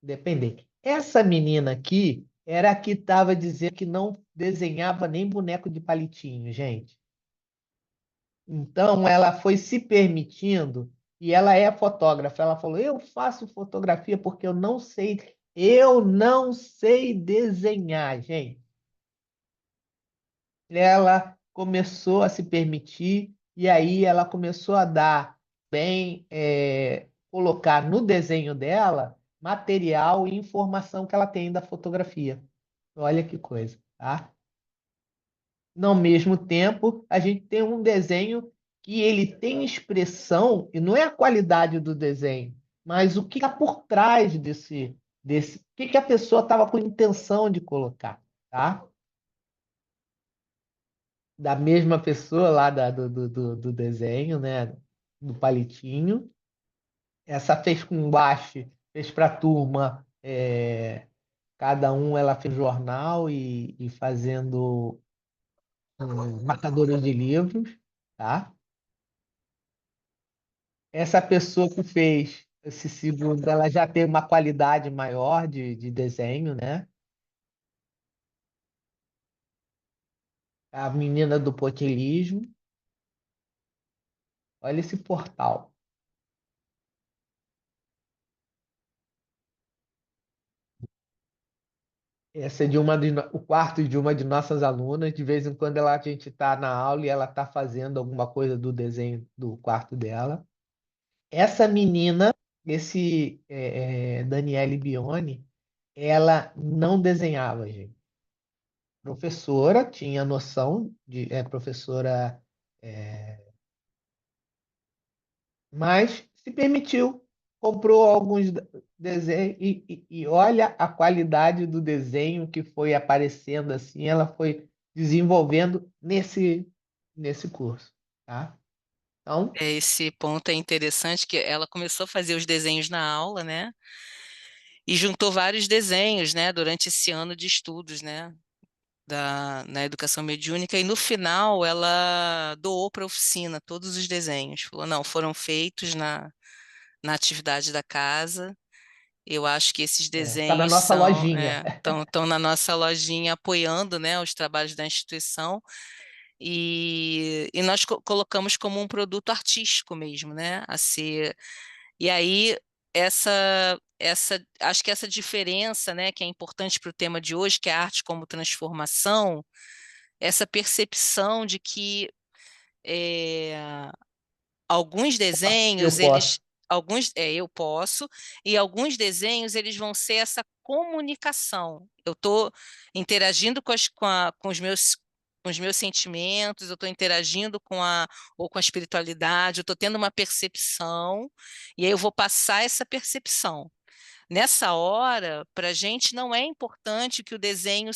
dependente. Essa menina aqui era a que estava dizendo que não desenhava nem boneco de palitinho, gente. Então, ela foi se permitindo e ela é fotógrafa. Ela falou: eu faço fotografia porque eu não sei desenhar, gente. Ela começou a se permitir, e aí ela começou a dar bem, colocar no desenho dela material e informação que ela tem da fotografia. Olha que coisa, tá? No mesmo tempo, a gente tem um desenho que ele tem expressão, e não é a qualidade do desenho, mas o que está por trás o que a pessoa estava com intenção de colocar, tá? Da mesma pessoa lá do desenho, né? Do palitinho. Essa fez com guache, fez para a turma, cada um ela fez jornal e fazendo marcadores de livros, tá? Essa pessoa que fez esse segundo, ela já tem uma qualidade maior de desenho, né? A menina do potilismo. Olha esse portal. Esse é o quarto de uma de nossas alunas. De vez em quando a gente está na aula e ela está fazendo alguma coisa do desenho do quarto dela. Essa menina, Daniele Bione, ela não desenhava, gente. Professora, tinha noção professora, mas se permitiu, comprou alguns desenhos e olha a qualidade do desenho que foi aparecendo assim, ela foi desenvolvendo nesse curso, tá? Então, Esse ponto é interessante, que ela começou a fazer os desenhos na aula, né? E juntou vários desenhos, né, durante esse ano de estudos, né, na educação mediúnica, e no final ela doou para a oficina todos os desenhos. Falou, não, foram feitos na atividade da casa. Eu acho que esses tá na desenhos nossa lojinha. estão na nossa lojinha apoiando, né, os trabalhos da instituição. E nós colocamos como um produto artístico mesmo, né, a ser. E aí acho que essa diferença, né, que é importante para o tema de hoje, que é a arte como transformação, essa percepção de que eh, alguns Eu desenhos, posso. eu posso, e alguns desenhos eles vão ser essa comunicação. Eu estou interagindo com os meus sentimentos, eu estou interagindo ou com a espiritualidade, eu estou tendo uma percepção, e aí eu vou passar essa percepção. Nessa hora, para a gente não é importante que o desenho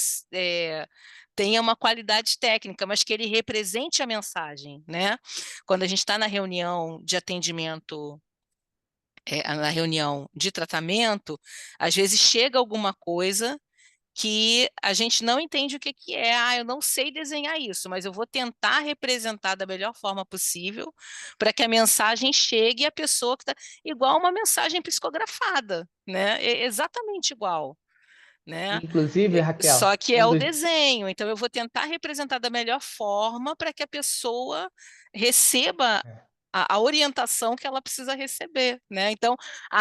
tenha uma qualidade técnica, mas que ele represente a mensagem, né? Quando a gente está na reunião de atendimento, na reunião de tratamento, às vezes chega alguma coisa que a gente não entende o que que é. Ah, eu não sei desenhar isso, mas eu vou tentar representar da melhor forma possível para que a mensagem chegue à pessoa que está igual uma mensagem psicografada, né? Exatamente igual, né? Inclusive, Raquel, Só que é o desenho, então eu vou tentar representar da melhor forma para que a pessoa receba É. a orientação que ela precisa receber, né? Então,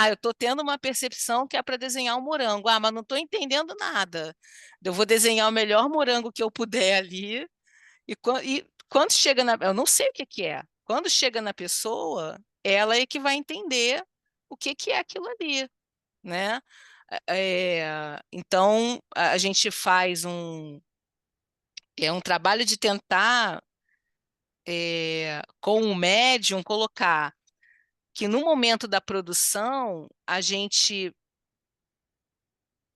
eu estou tendo uma percepção que é para desenhar um morango, mas não estou entendendo nada. Eu vou desenhar o melhor morango que eu puder ali, e quando chega eu não sei o que que é. Quando chega na pessoa, ela é que vai entender o que que é aquilo ali, né? Então, a gente faz um trabalho de tentar, com o médium, colocar que no momento da produção a gente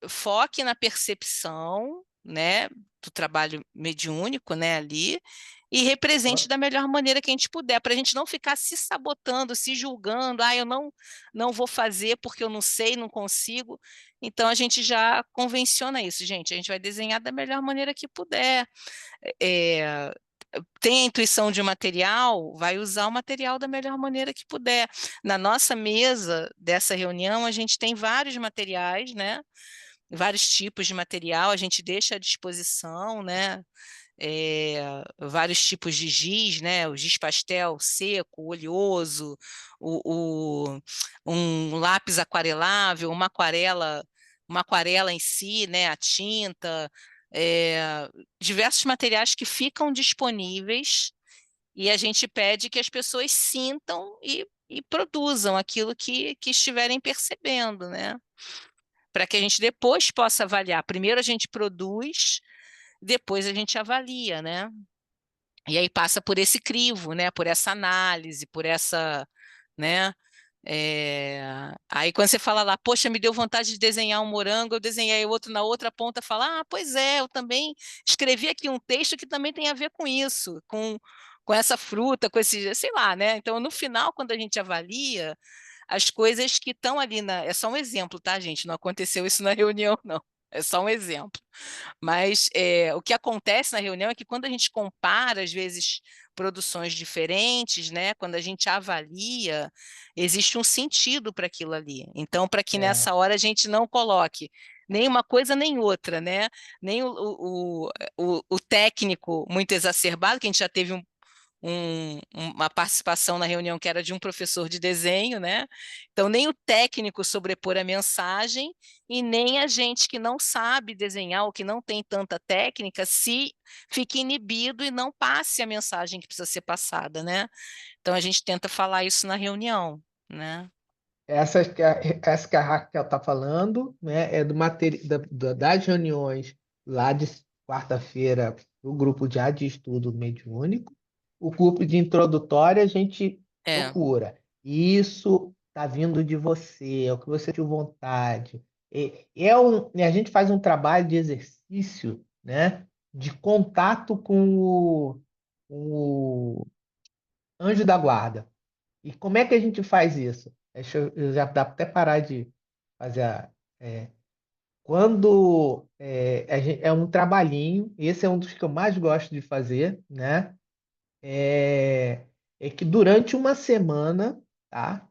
foque na percepção, né, do trabalho mediúnico, né, ali, e represente da melhor maneira que a gente puder, para a gente não ficar se sabotando, se julgando, eu não vou fazer porque eu não sei, não consigo. Então a gente já convenciona isso, gente, a gente vai desenhar da melhor maneira que puder. É, tem a intuição de material, vai usar o material da melhor maneira que puder. Na nossa mesa dessa reunião, a gente tem vários materiais, né? Vários tipos de material, a gente deixa à disposição, né? vários tipos de giz, né? O giz pastel seco, oleoso, um lápis aquarelável, uma aquarela em si, né? A tinta, diversos materiais que ficam disponíveis e a gente pede que as pessoas sintam e produzam aquilo que estiverem percebendo, né? Para que a gente depois possa avaliar. Primeiro a gente produz, depois a gente avalia, né? E aí passa por esse crivo, né? Por essa análise, por essa, né? Aí quando você fala lá, poxa, me deu vontade de desenhar um morango, eu desenhei outro na outra ponta, fala, pois é, eu também escrevi aqui um texto que também tem a ver com isso, com essa fruta, com esse, sei lá, né? Então, no final, quando a gente avalia, as coisas que estão ali é só um exemplo, tá, gente? Não aconteceu isso na reunião, não. É só um exemplo. Mas o que acontece na reunião é que quando a gente compara, às vezes, produções diferentes, né? Quando a gente avalia, existe um sentido para aquilo ali. Então, para que nessa hora a gente não coloque nem uma coisa nem outra, né? Nem o técnico muito exacerbado, que a gente já teve uma participação na reunião que era de um professor de desenho, né? Então, nem o técnico sobrepor a mensagem e nem a gente que não sabe desenhar ou que não tem tanta técnica se fique inibido e não passe a mensagem que precisa ser passada, né? Então, a gente tenta falar isso na reunião, né? Essa que a Raquel está falando, né, é das reuniões lá de quarta-feira do grupo de estudo mediúnico. O grupo de introdutória a gente É, procura. Isso está vindo de você, é o que você tem vontade. A gente faz um trabalho de exercício, né, de contato com o anjo da guarda. E como é que a gente faz isso? Eu já dá até parar de fazer quando é um trabalhinho, esse é um dos que eu mais gosto de fazer, né? É que durante uma semana, tá?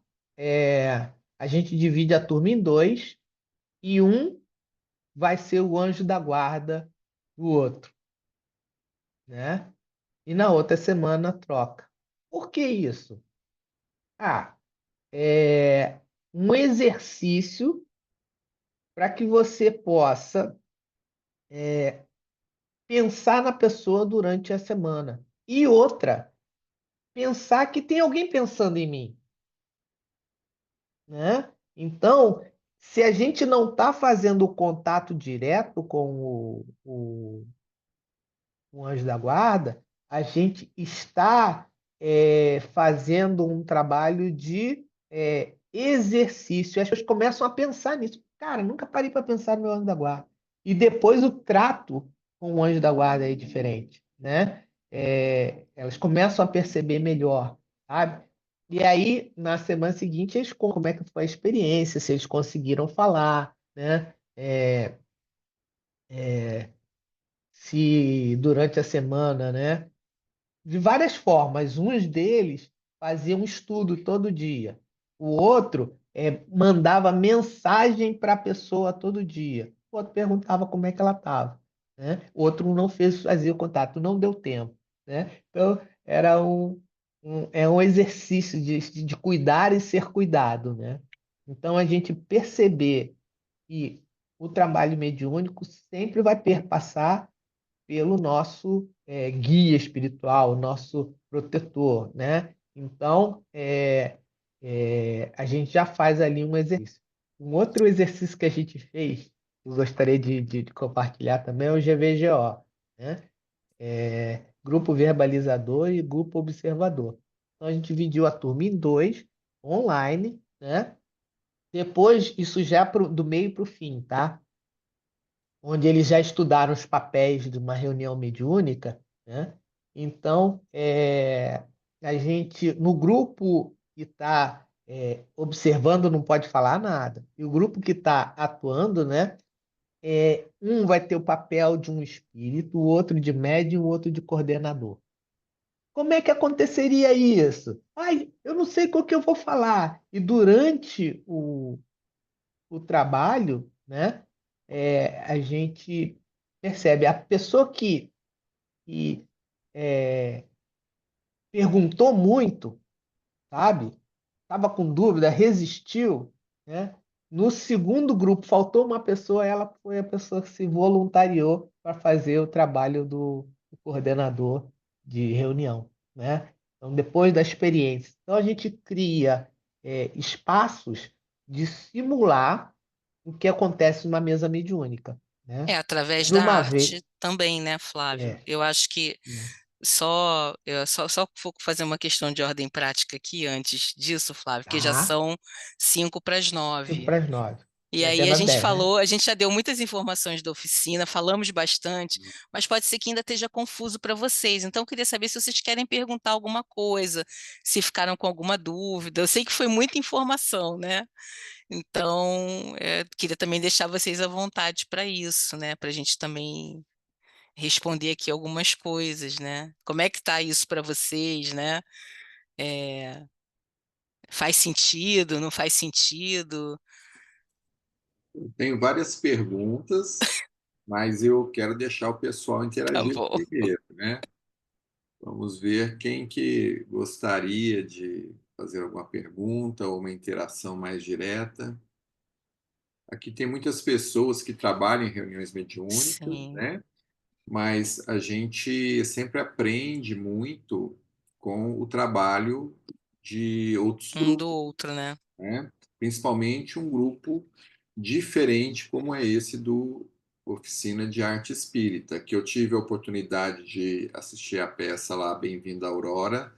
A gente divide a turma em dois e um vai ser o anjo da guarda do outro, né? E na outra semana troca. Por que isso? Ah, é um exercício para que você possa pensar na pessoa durante a semana. E outra, pensar que tem alguém pensando em mim, né? Então, se a gente não está fazendo o contato direto com o anjo da guarda, a gente está fazendo um trabalho de exercício. As pessoas começam a pensar nisso. Cara, nunca parei para pensar no meu anjo da guarda. E depois o trato com o anjo da guarda é diferente, né? Elas começam a perceber melhor, sabe? E aí, na semana seguinte, eles contam como é que foi a experiência, se eles conseguiram falar, né? Se durante a semana, né? De várias formas. Uns deles faziam um estudo todo dia. O outro mandava mensagem para a pessoa todo dia. O outro perguntava como é que ela estava, né? O outro não fazia o contato, não deu tempo, né? Então, era um exercício de cuidar e ser cuidado, né? Então, a gente perceber que o trabalho mediúnico sempre vai perpassar pelo nosso guia espiritual, nosso protetor, né? Então, a gente já faz ali um exercício. Um outro exercício que a gente fez, eu gostaria de compartilhar também, é o GVGO, né? Grupo verbalizador e grupo observador. Então, a gente dividiu a turma em dois, online, né? Depois, isso já do meio para o fim, tá? Onde eles já estudaram os papéis de uma reunião mediúnica, né? Então, a gente, no grupo que está observando não pode falar nada, e o grupo que está atuando, né? Um vai ter o papel de um espírito, o outro de médium, o outro de coordenador. Como é que aconteceria isso? Ai, eu não sei qual que eu vou falar. E durante o trabalho, né? A gente percebe a pessoa que que é, perguntou muito, sabe? Estava com dúvida, resistiu, né? No segundo grupo, faltou uma pessoa, ela foi a pessoa que se voluntariou para fazer o trabalho do coordenador de reunião, né? Então, depois da experiência. Então, a gente cria espaços de simular o que acontece numa mesa mediúnica, né? Através Teve da uma vez. arte também, né, Flávio? É, Eu acho que né? eu só vou fazer uma questão de ordem prática aqui antes disso, Flávio, que já Tá? são 5 para as 5 9. para as 9. E Tem até aí a nas gente 10, né? falou, a gente já deu muitas informações da oficina, falamos bastante, mas pode ser que ainda esteja confuso para vocês. Então, eu queria saber se vocês querem perguntar alguma coisa, se ficaram com alguma dúvida. Eu sei que foi muita informação, né? Então, queria também deixar vocês à vontade para isso, né? Para a gente também responder aqui algumas coisas, né? Como é que tá isso para vocês, né? É, faz sentido, não faz sentido? Tenho várias perguntas, mas eu quero deixar o pessoal Tá interagir bom. primeiro, né? Vamos ver quem que gostaria de fazer alguma pergunta ou uma interação mais direta. Aqui tem muitas pessoas que trabalham em reuniões mediúnicas, Sim, né? Mas a gente sempre aprende muito com o trabalho de outros um do grupos, outro, né? né? Principalmente um grupo diferente como é esse do Oficina de Arte Espírita, que eu tive a oportunidade de assistir a peça lá, Bem-vindo à Aurora,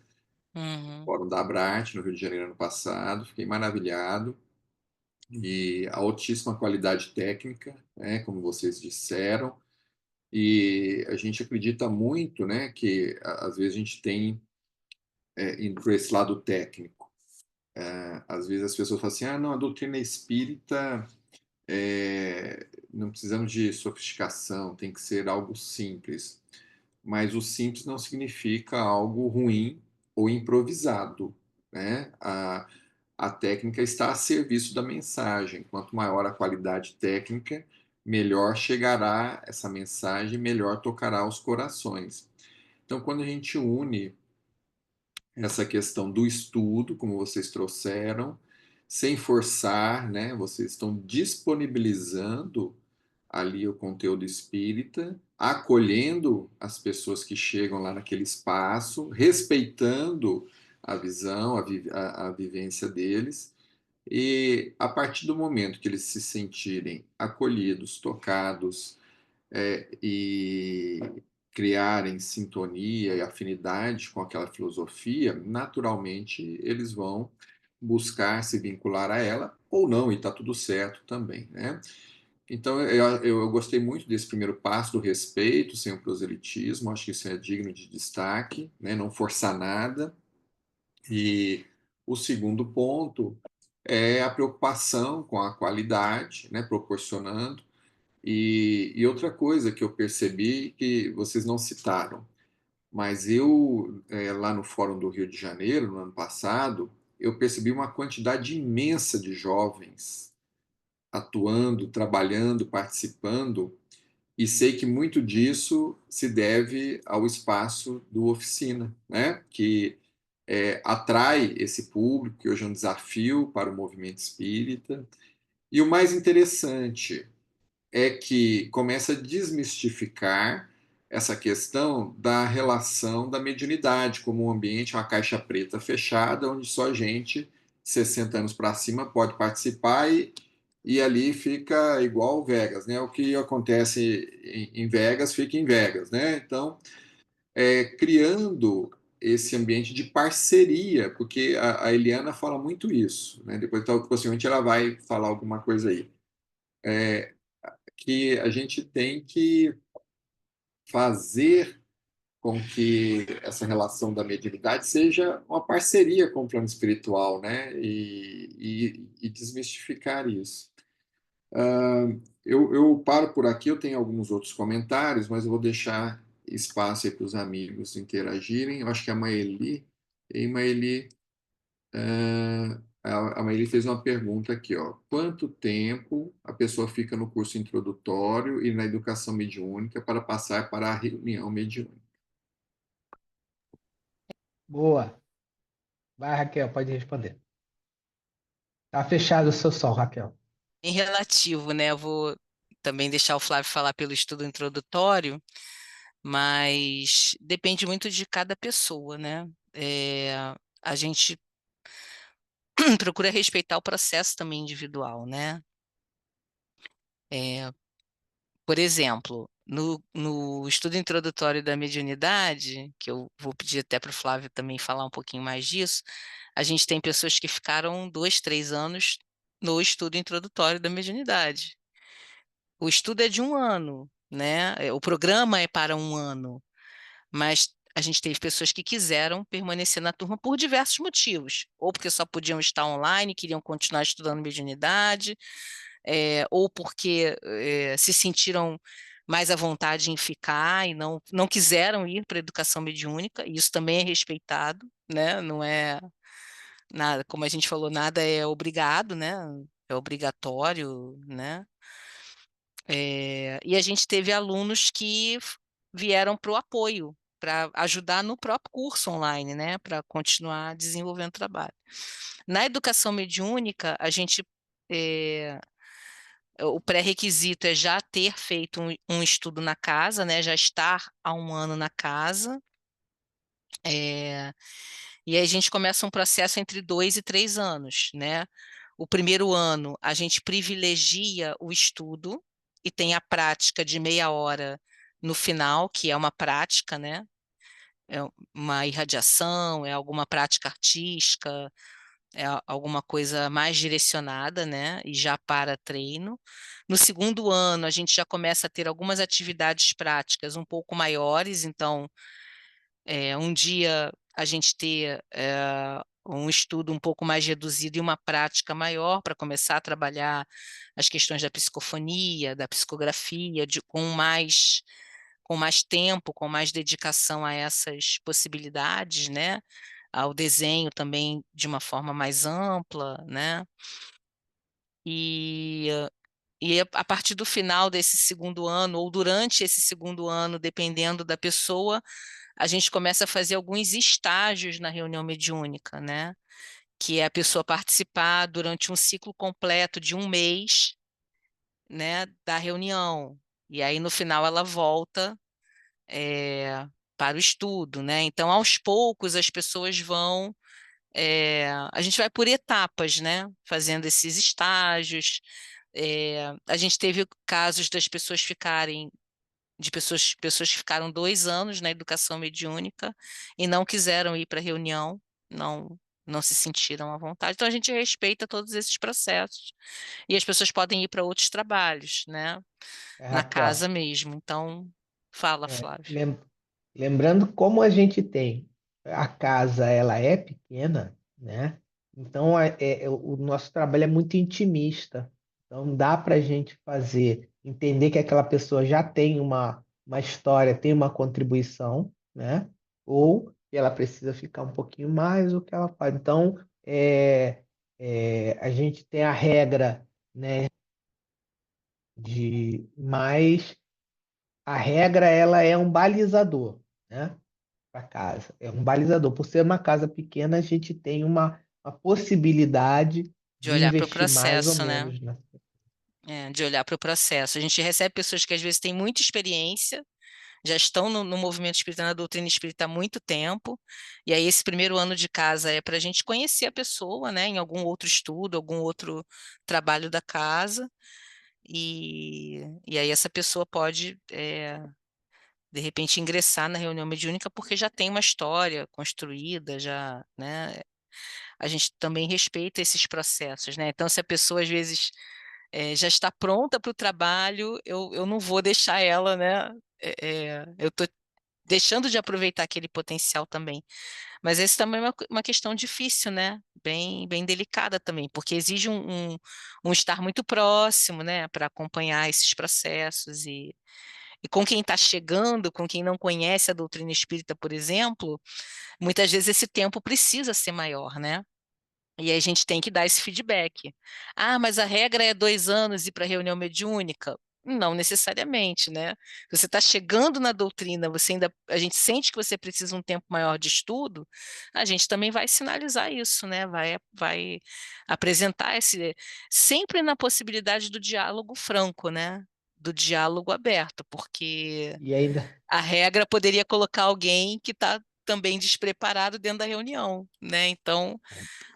Uhum. Fórum da Abrarte, no Rio de Janeiro, ano passado. Fiquei maravilhado. E a altíssima qualidade técnica, né, como vocês disseram. E a gente acredita muito, né, que às vezes a gente tem, indo para esse lado técnico, às vezes as pessoas falam assim, ah, não, a doutrina espírita não precisamos de sofisticação, tem que ser algo simples. Mas o simples não significa algo ruim ou improvisado, né? A técnica está a serviço da mensagem. Quanto maior a qualidade técnica, melhor chegará essa mensagem, melhor tocará os corações. Então, quando a gente une essa questão do estudo, como vocês trouxeram, sem forçar, né? Vocês estão disponibilizando ali o conteúdo espírita, acolhendo as pessoas que chegam lá naquele espaço, respeitando a visão, a vivência deles, e a partir do momento que eles se sentirem acolhidos, tocados, e criarem sintonia e afinidade com aquela filosofia, naturalmente eles vão buscar se vincular a ela ou não, e está tudo certo também, né? Então, eu gostei muito desse primeiro passo do respeito, sem o proselitismo, acho que isso é digno de destaque, né? Não forçar nada. E o segundo ponto é a preocupação com a qualidade, né? Proporcionando. E outra coisa que eu percebi que vocês não citaram, mas eu, lá no Fórum do Rio de Janeiro, no ano passado, eu percebi uma quantidade imensa de jovens atuando, trabalhando, participando, e sei que muito disso se deve ao espaço do Oficina, né? Que atrai esse público, que hoje é um desafio para o movimento espírita. E o mais interessante é que começa a desmistificar essa questão da relação da mediunidade como um ambiente, uma caixa preta fechada, onde só gente de 60 anos para cima pode participar e ali fica igual Vegas, né? O que acontece em Vegas fica em Vegas, né? Então, criando esse ambiente de parceria, porque a Eliana fala muito isso, né? Depois, possivelmente, ela vai falar alguma coisa aí, que a gente tem que fazer com que essa relação da mediunidade seja uma parceria com o plano espiritual, né? E desmistificar isso. Eu paro por aqui, eu tenho alguns outros comentários, mas eu vou deixar espaço aí para os amigos interagirem. Eu acho que a Maeli, e Maeli, a Maeli fez uma pergunta aqui, ó. Quanto tempo a pessoa fica no curso introdutório e na educação mediúnica para passar para a reunião mediúnica? Boa. Vai, Raquel, pode responder. Tá fechado o seu som, Raquel. Em relativo, né? Eu vou também deixar o Flávio falar pelo estudo introdutório, mas depende muito de cada pessoa, né? A gente procura respeitar o processo também individual, né? É, por exemplo, no estudo introdutório da mediunidade, que eu vou pedir até para o Flávio também falar um pouquinho mais disso, a gente tem pessoas que ficaram 2, 3 anos no estudo introdutório da mediunidade. O estudo é de 1 ano, né? O programa é para 1 ano, mas a gente teve pessoas que quiseram permanecer na turma por diversos motivos, ou porque só podiam estar online, queriam continuar estudando mediunidade, ou porque se sentiram mais à vontade em ficar e não quiseram ir para a educação mediúnica, e isso também é respeitado, né? Não é nada, como a gente falou, nada é obrigado, né? É obrigatório, né? E a gente teve alunos que vieram para o apoio, para ajudar no próprio curso online, né? Para continuar desenvolvendo o trabalho. Na educação mediúnica, a gente o pré-requisito é já ter feito um estudo na casa, né? Já estar há 1 ano na casa. E aí a gente começa um processo entre 2 e 3 anos, né? O primeiro ano a gente privilegia o estudo e tem a prática de meia hora no final, que é uma prática, né? É uma irradiação, é alguma prática artística, é alguma coisa mais direcionada, né? E já para treino. No segundo ano, a gente já começa a ter algumas atividades práticas um pouco maiores, então, um dia a gente ter um estudo um pouco mais reduzido e uma prática maior para começar a trabalhar as questões da psicofonia, da psicografia, com mais tempo, com mais dedicação a essas possibilidades, né? Ao desenho também de uma forma mais ampla, né? E, e a partir do final desse segundo ano, ou durante esse segundo ano, dependendo da pessoa, a gente começa a fazer alguns estágios na reunião mediúnica, né? Que é a pessoa participar durante um ciclo completo de 1 mês, né, da reunião. E aí, no final, ela volta para o estudo, né? Então, aos poucos, as pessoas vão. A gente vai por etapas, né? Fazendo esses estágios. A gente teve casos das pessoas ficarem, de pessoas que ficaram 2 anos na educação mediúnica e não quiseram ir para a reunião, não, não se sentiram à vontade. Então, a gente respeita todos esses processos. E as pessoas podem ir para outros trabalhos, né? Na Raquel, casa mesmo. Então, fala, é, Flávio. lembrando como a gente tem, a casa ela é pequena, né? Então o nosso trabalho é muito intimista. Então dá para a gente fazer, entender que aquela pessoa já tem uma história, tem uma contribuição, né? Ou que ela precisa ficar um pouquinho mais, o que ela faz. Então a gente tem a regra, né? De mais a regra ela é um balizador, né? Para casa. É um balizador. Por ser uma casa pequena, a gente tem uma possibilidade De de olhar para o investir mais ou processo, né? menos, né? De olhar para o processo. A gente recebe pessoas que às vezes têm muita experiência, já estão no movimento espírita, na doutrina espírita há muito tempo, e aí esse primeiro ano de casa é para a gente conhecer a pessoa, né? Em algum outro estudo, algum outro trabalho da casa, e aí essa pessoa pode, de repente, ingressar na reunião mediúnica porque já tem uma história construída, já, né? A gente também respeita esses processos, né? Então, se a pessoa às vezes já está pronta para o trabalho, eu não vou deixar ela, né? Eu estou deixando de aproveitar aquele potencial também. Mas esse também é uma questão difícil, né? Bem, bem delicada também, porque exige um estar muito próximo, né? Para acompanhar esses processos e com quem está chegando, com quem não conhece a doutrina espírita, por exemplo, muitas vezes esse tempo precisa ser maior, né? E aí a gente tem que dar esse feedback. Ah, mas a regra é 2 anos ir para reunião mediúnica. Não necessariamente, né? Você está chegando na doutrina, a gente sente que você precisa um tempo maior de estudo, a gente também vai sinalizar isso, né? Vai apresentar sempre na possibilidade do diálogo franco, né? Do diálogo aberto, porque E ainda, a regra poderia colocar alguém que está também despreparado dentro da reunião, né? Então,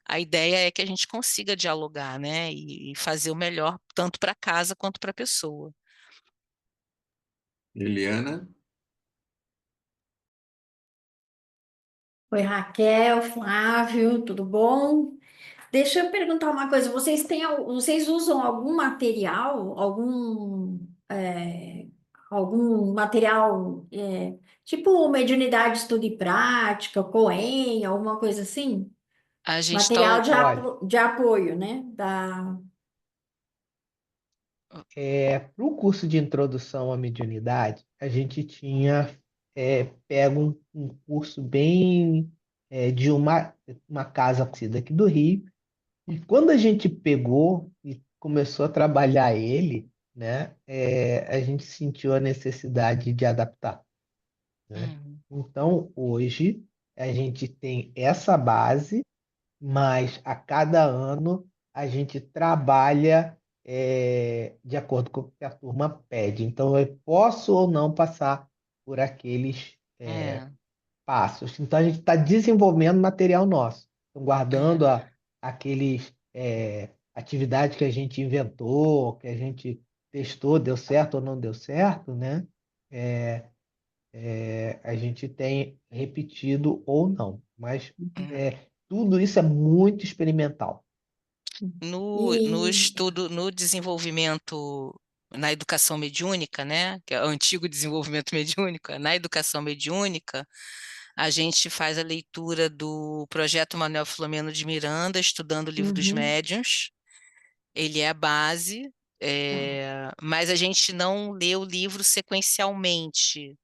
a ideia é que a gente consiga dialogar, né? E fazer o melhor tanto para casa quanto para a pessoa. Eliana? Oi, Raquel, Flávio, tudo bom? Deixa eu perguntar uma coisa. Vocês usam algum material, algum material, tipo mediunidade, estudo e prática, Coen, alguma coisa assim? A gente está. Material olha, de apoio, né? para o curso de introdução à mediunidade, a gente tinha pego um curso bem de uma casa conhecida aqui do Rio. E quando a gente pegou e começou a trabalhar ele, né, a gente sentiu a necessidade de adaptar, né? Uhum, Então, hoje, a gente tem essa base, mas a cada ano a gente trabalha de acordo com o que a turma pede. Então, eu posso ou não passar por aqueles é, passos. Então, a gente está desenvolvendo material nosso, então, guardando é. aqueles atividades que a gente inventou, que a gente testou, deu certo ou não deu certo, né? A gente tem repetido ou não, mas Uhum. tudo isso é muito experimental. No E, estudo, no desenvolvimento, na educação mediúnica, né, que é o antigo desenvolvimento mediúnico, na educação mediúnica, a gente faz a leitura do projeto Manuel Filomeno de Miranda, estudando o livro dos uhum, médiuns. Ele é a base, tá. mas a gente não lê o livro sequencialmente.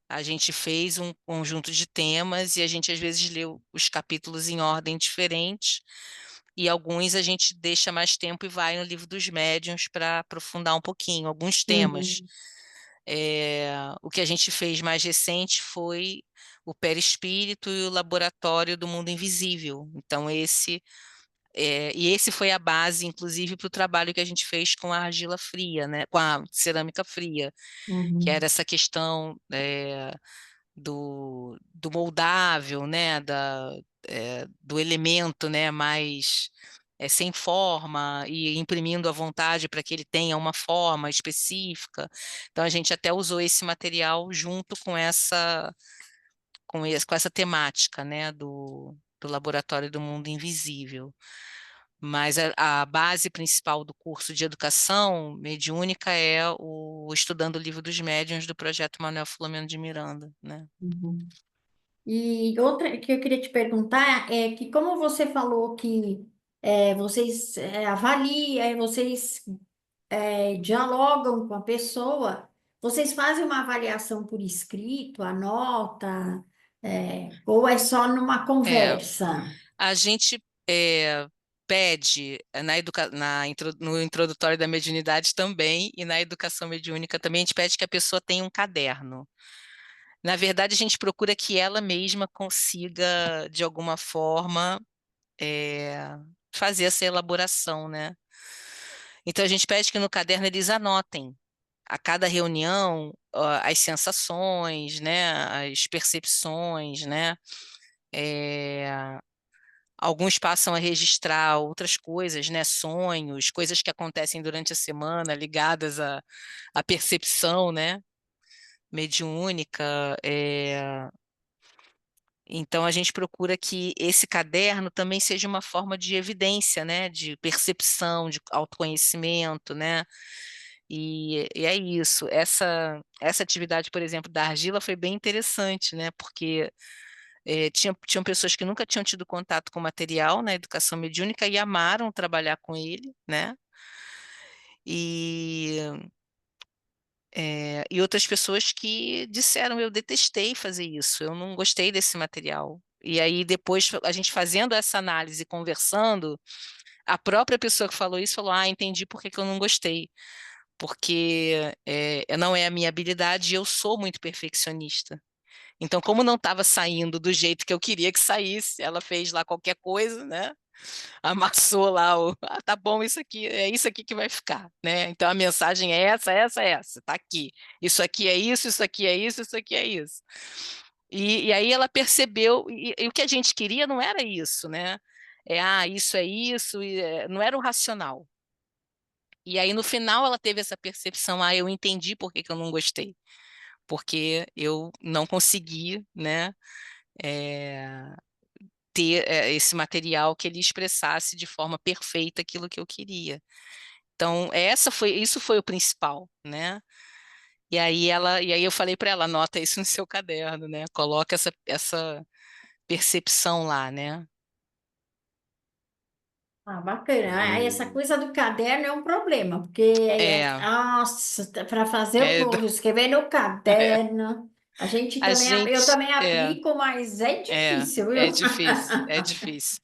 A gente fez um conjunto de temas e a gente às vezes lê os capítulos em ordem diferente, e alguns a gente deixa mais tempo e vai no livro dos médiuns para aprofundar um pouquinho, alguns temas. Uhum, O que a gente fez mais recente foi o perispírito e o laboratório do mundo invisível. Então, esse foi a base, inclusive, para o trabalho que a gente fez com a argila fria, né? Com a cerâmica fria, que era uhum, essa questão do moldável, né, do elemento, né, mais sem forma e imprimindo à vontade para que ele tenha uma forma específica. Então a gente até usou esse material junto com essa temática, né, do Laboratório do Mundo Invisível. Mas a base principal do curso de educação mediúnica é o Estudando o Livro dos Médiuns do projeto Manuel Filomeno de Miranda, né? uhum. E outra que eu queria te perguntar é que, como você falou que vocês avaliam, vocês dialogam com a pessoa, vocês fazem uma avaliação por escrito, anota, ou é só numa É, conversa? a gente pede no introdutório da mediunidade também e na educação mediúnica também, a gente pede que a pessoa tenha um caderno. Na verdade, a gente procura que ela mesma consiga, de alguma forma, fazer essa elaboração, né? Então, a gente pede que no caderno eles anotem a cada reunião as sensações, né? As percepções, né? É, Alguns passam a registrar outras coisas, né? Sonhos, coisas que acontecem durante a semana ligadas à percepção, né? Mediúnica. Então a gente procura que esse caderno também seja uma forma de evidência, né? De percepção, de autoconhecimento, né? E é isso. Essa atividade, por exemplo, da argila foi bem interessante, né? Porque tinham pessoas que nunca tinham tido contato com material na educação mediúnica e amaram trabalhar com ele, né? E, e outras pessoas que disseram, eu detestei fazer isso, eu não gostei desse material. E aí, depois, a gente fazendo essa análise, conversando, a própria pessoa que falou isso falou, entendi por que que eu não gostei. porque não é a minha habilidade e eu sou muito perfeccionista. Então, como não estava saindo do jeito que eu queria que saísse, ela fez lá qualquer coisa, né? Amassou lá tá bom, isso aqui, é isso aqui que vai ficar, né? Então a mensagem é essa, tá aqui. Isso aqui é isso aqui é isso aqui é isso. E aí ela percebeu, e o que a gente queria não era isso, né? Isso é isso, não era o racional. E aí no final ela teve essa percepção, eu entendi por que que eu não gostei. Porque eu não consegui, né? eh, ter esse material que ele expressasse de forma perfeita aquilo que eu queria. Então, isso foi o principal, né? E aí eu falei para ela, anota isso no seu caderno, né? Coloca essa percepção lá, né? Bacana. Aí essa É, coisa do caderno é um problema, porque, É, nossa, para fazer o é, povo escrever no caderno, a eu gente, também aplico, mas é difícil, é viu? difícil, é difícil.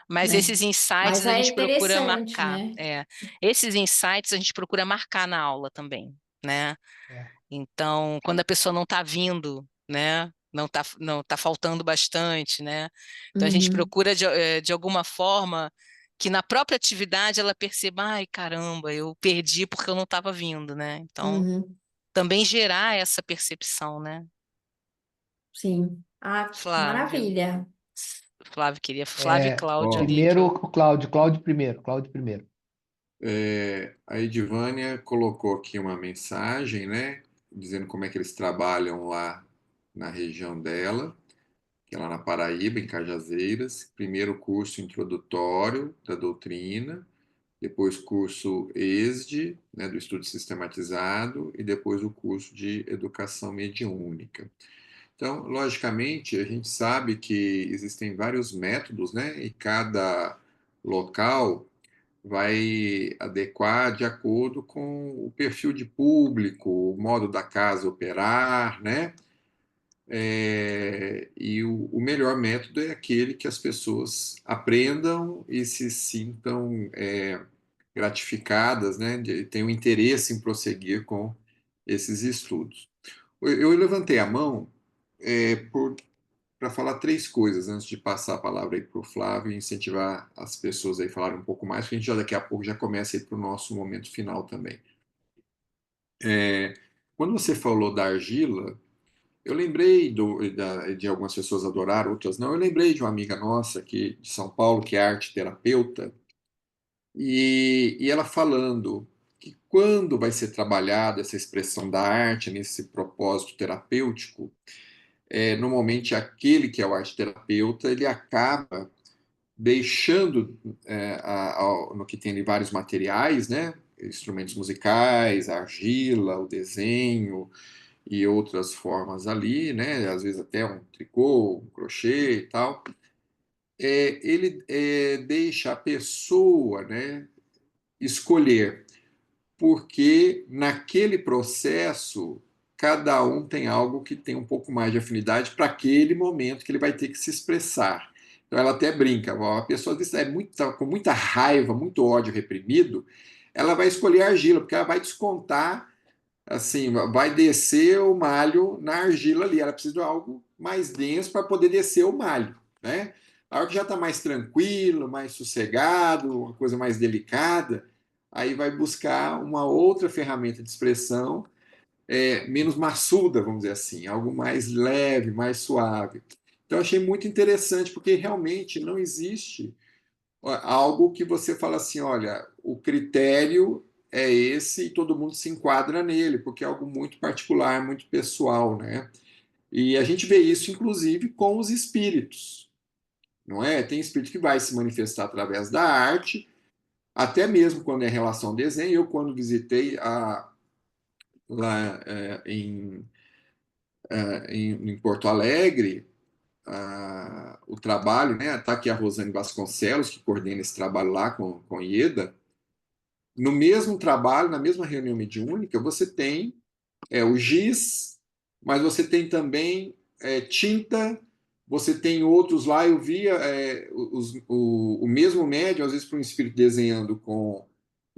Mas Né? esses insights Mas a é gente procura interessante, marcar, né? Esses insights a gente procura marcar na aula também, né? É. Então, quando a pessoa não está vindo, né? Não tá faltando bastante, né? Então a gente Uhum, procura de alguma forma que na própria atividade ela perceba, ai, caramba, eu perdi porque eu não estava vindo, né? Então, uhum, também gerar essa percepção, né? sim. Flávio, Maravilha. Flávio e Cláudio ó, ali que Primeiro, eu. o Cláudio. Cláudio primeiro. Cláudio primeiro. a Edivânia colocou aqui uma mensagem, né, dizendo como é que eles trabalham lá na região dela, que é lá na Paraíba, em Cajazeiras. Primeiro curso introdutório da doutrina, depois curso ESD, né, do estudo sistematizado, e depois o curso de educação mediúnica. Então, logicamente, a gente sabe que existem vários métodos, né, e cada local vai adequar de acordo com o perfil de público, o modo da casa operar, né? E o melhor método é aquele que as pessoas aprendam e se sintam gratificadas, né? Tenham interesse em prosseguir com esses estudos. Eu levantei a mão para falar três coisas antes de passar a palavra aí para o Flávio e incentivar as pessoas aí a falarem um pouco mais, porque a gente já daqui a pouco já começa aí para o nosso momento final também. Quando você falou da argila, eu lembrei de algumas pessoas adoraram, outras não. Eu lembrei de uma amiga nossa aqui de São Paulo, que é arte terapeuta, e ela falando que quando vai ser trabalhada essa expressão da arte nesse propósito terapêutico, normalmente aquele que é o arte terapeuta, ele acaba deixando no que tem ali vários materiais, né? Instrumentos musicais, a argila, o desenho e outras formas ali, né? Às vezes até um tricô, um crochê e tal. Ele deixa a pessoa, né, escolher, porque naquele processo cada um tem algo que tem um pouco mais de afinidade para aquele momento que ele vai ter que se expressar. Então ela até brinca, a pessoa com muita raiva, muito ódio reprimido, ela vai escolher a argila, porque ela vai descontar, assim, vai descer o malho na argila ali. Ela precisa de algo mais denso para poder descer o malho, né? A hora que já está mais tranquilo, mais sossegado, uma coisa mais delicada, aí vai buscar uma outra ferramenta de expressão menos maçuda, vamos dizer assim, algo mais leve, mais suave. Então, achei muito interessante, porque realmente não existe algo que você fala assim, olha, o critério é esse e todo mundo se enquadra nele, porque é algo muito particular, muito pessoal, né? E a gente vê isso, inclusive, com os espíritos, não é? Tem espírito que vai se manifestar através da arte, até mesmo quando é em relação ao desenho. Eu, quando visitei lá em Porto Alegre, o trabalho, né? Está aqui a Rosane Vasconcelos, que coordena esse trabalho lá com Ieda. No mesmo trabalho, na mesma reunião mediúnica, você tem o giz, mas você tem também tinta, você tem outros lá. Eu via o mesmo médium, às vezes, para um espírito desenhando com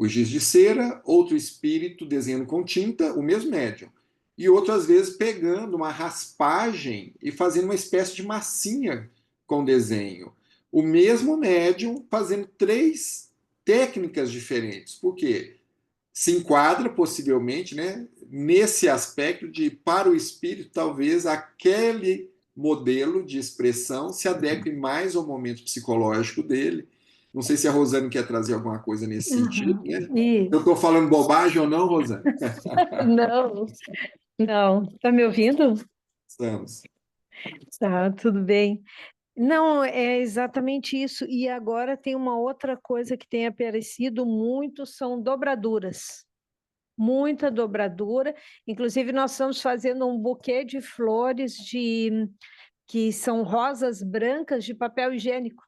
o giz de cera, outro espírito desenhando com tinta, o mesmo médium. E outro, às vezes, pegando uma raspagem e fazendo uma espécie de massinha com desenho. O mesmo médium fazendo 3 técnicas diferentes. Por quê? Se enquadra, possivelmente, né, nesse aspecto de, para o espírito, talvez aquele modelo de expressão se adeque mais ao momento psicológico dele. Não sei se a Rosane quer trazer alguma coisa nesse sentido, né? Eu Isso. estou falando bobagem ou não, Rosane? Não, não. Tá me ouvindo? Estamos. Tá, tudo bem. Não, é exatamente isso. E agora tem uma outra coisa que tem aparecido muito, são dobraduras. Muita dobradura. Inclusive, nós estamos fazendo um buquê de flores que são rosas brancas de papel higiênico.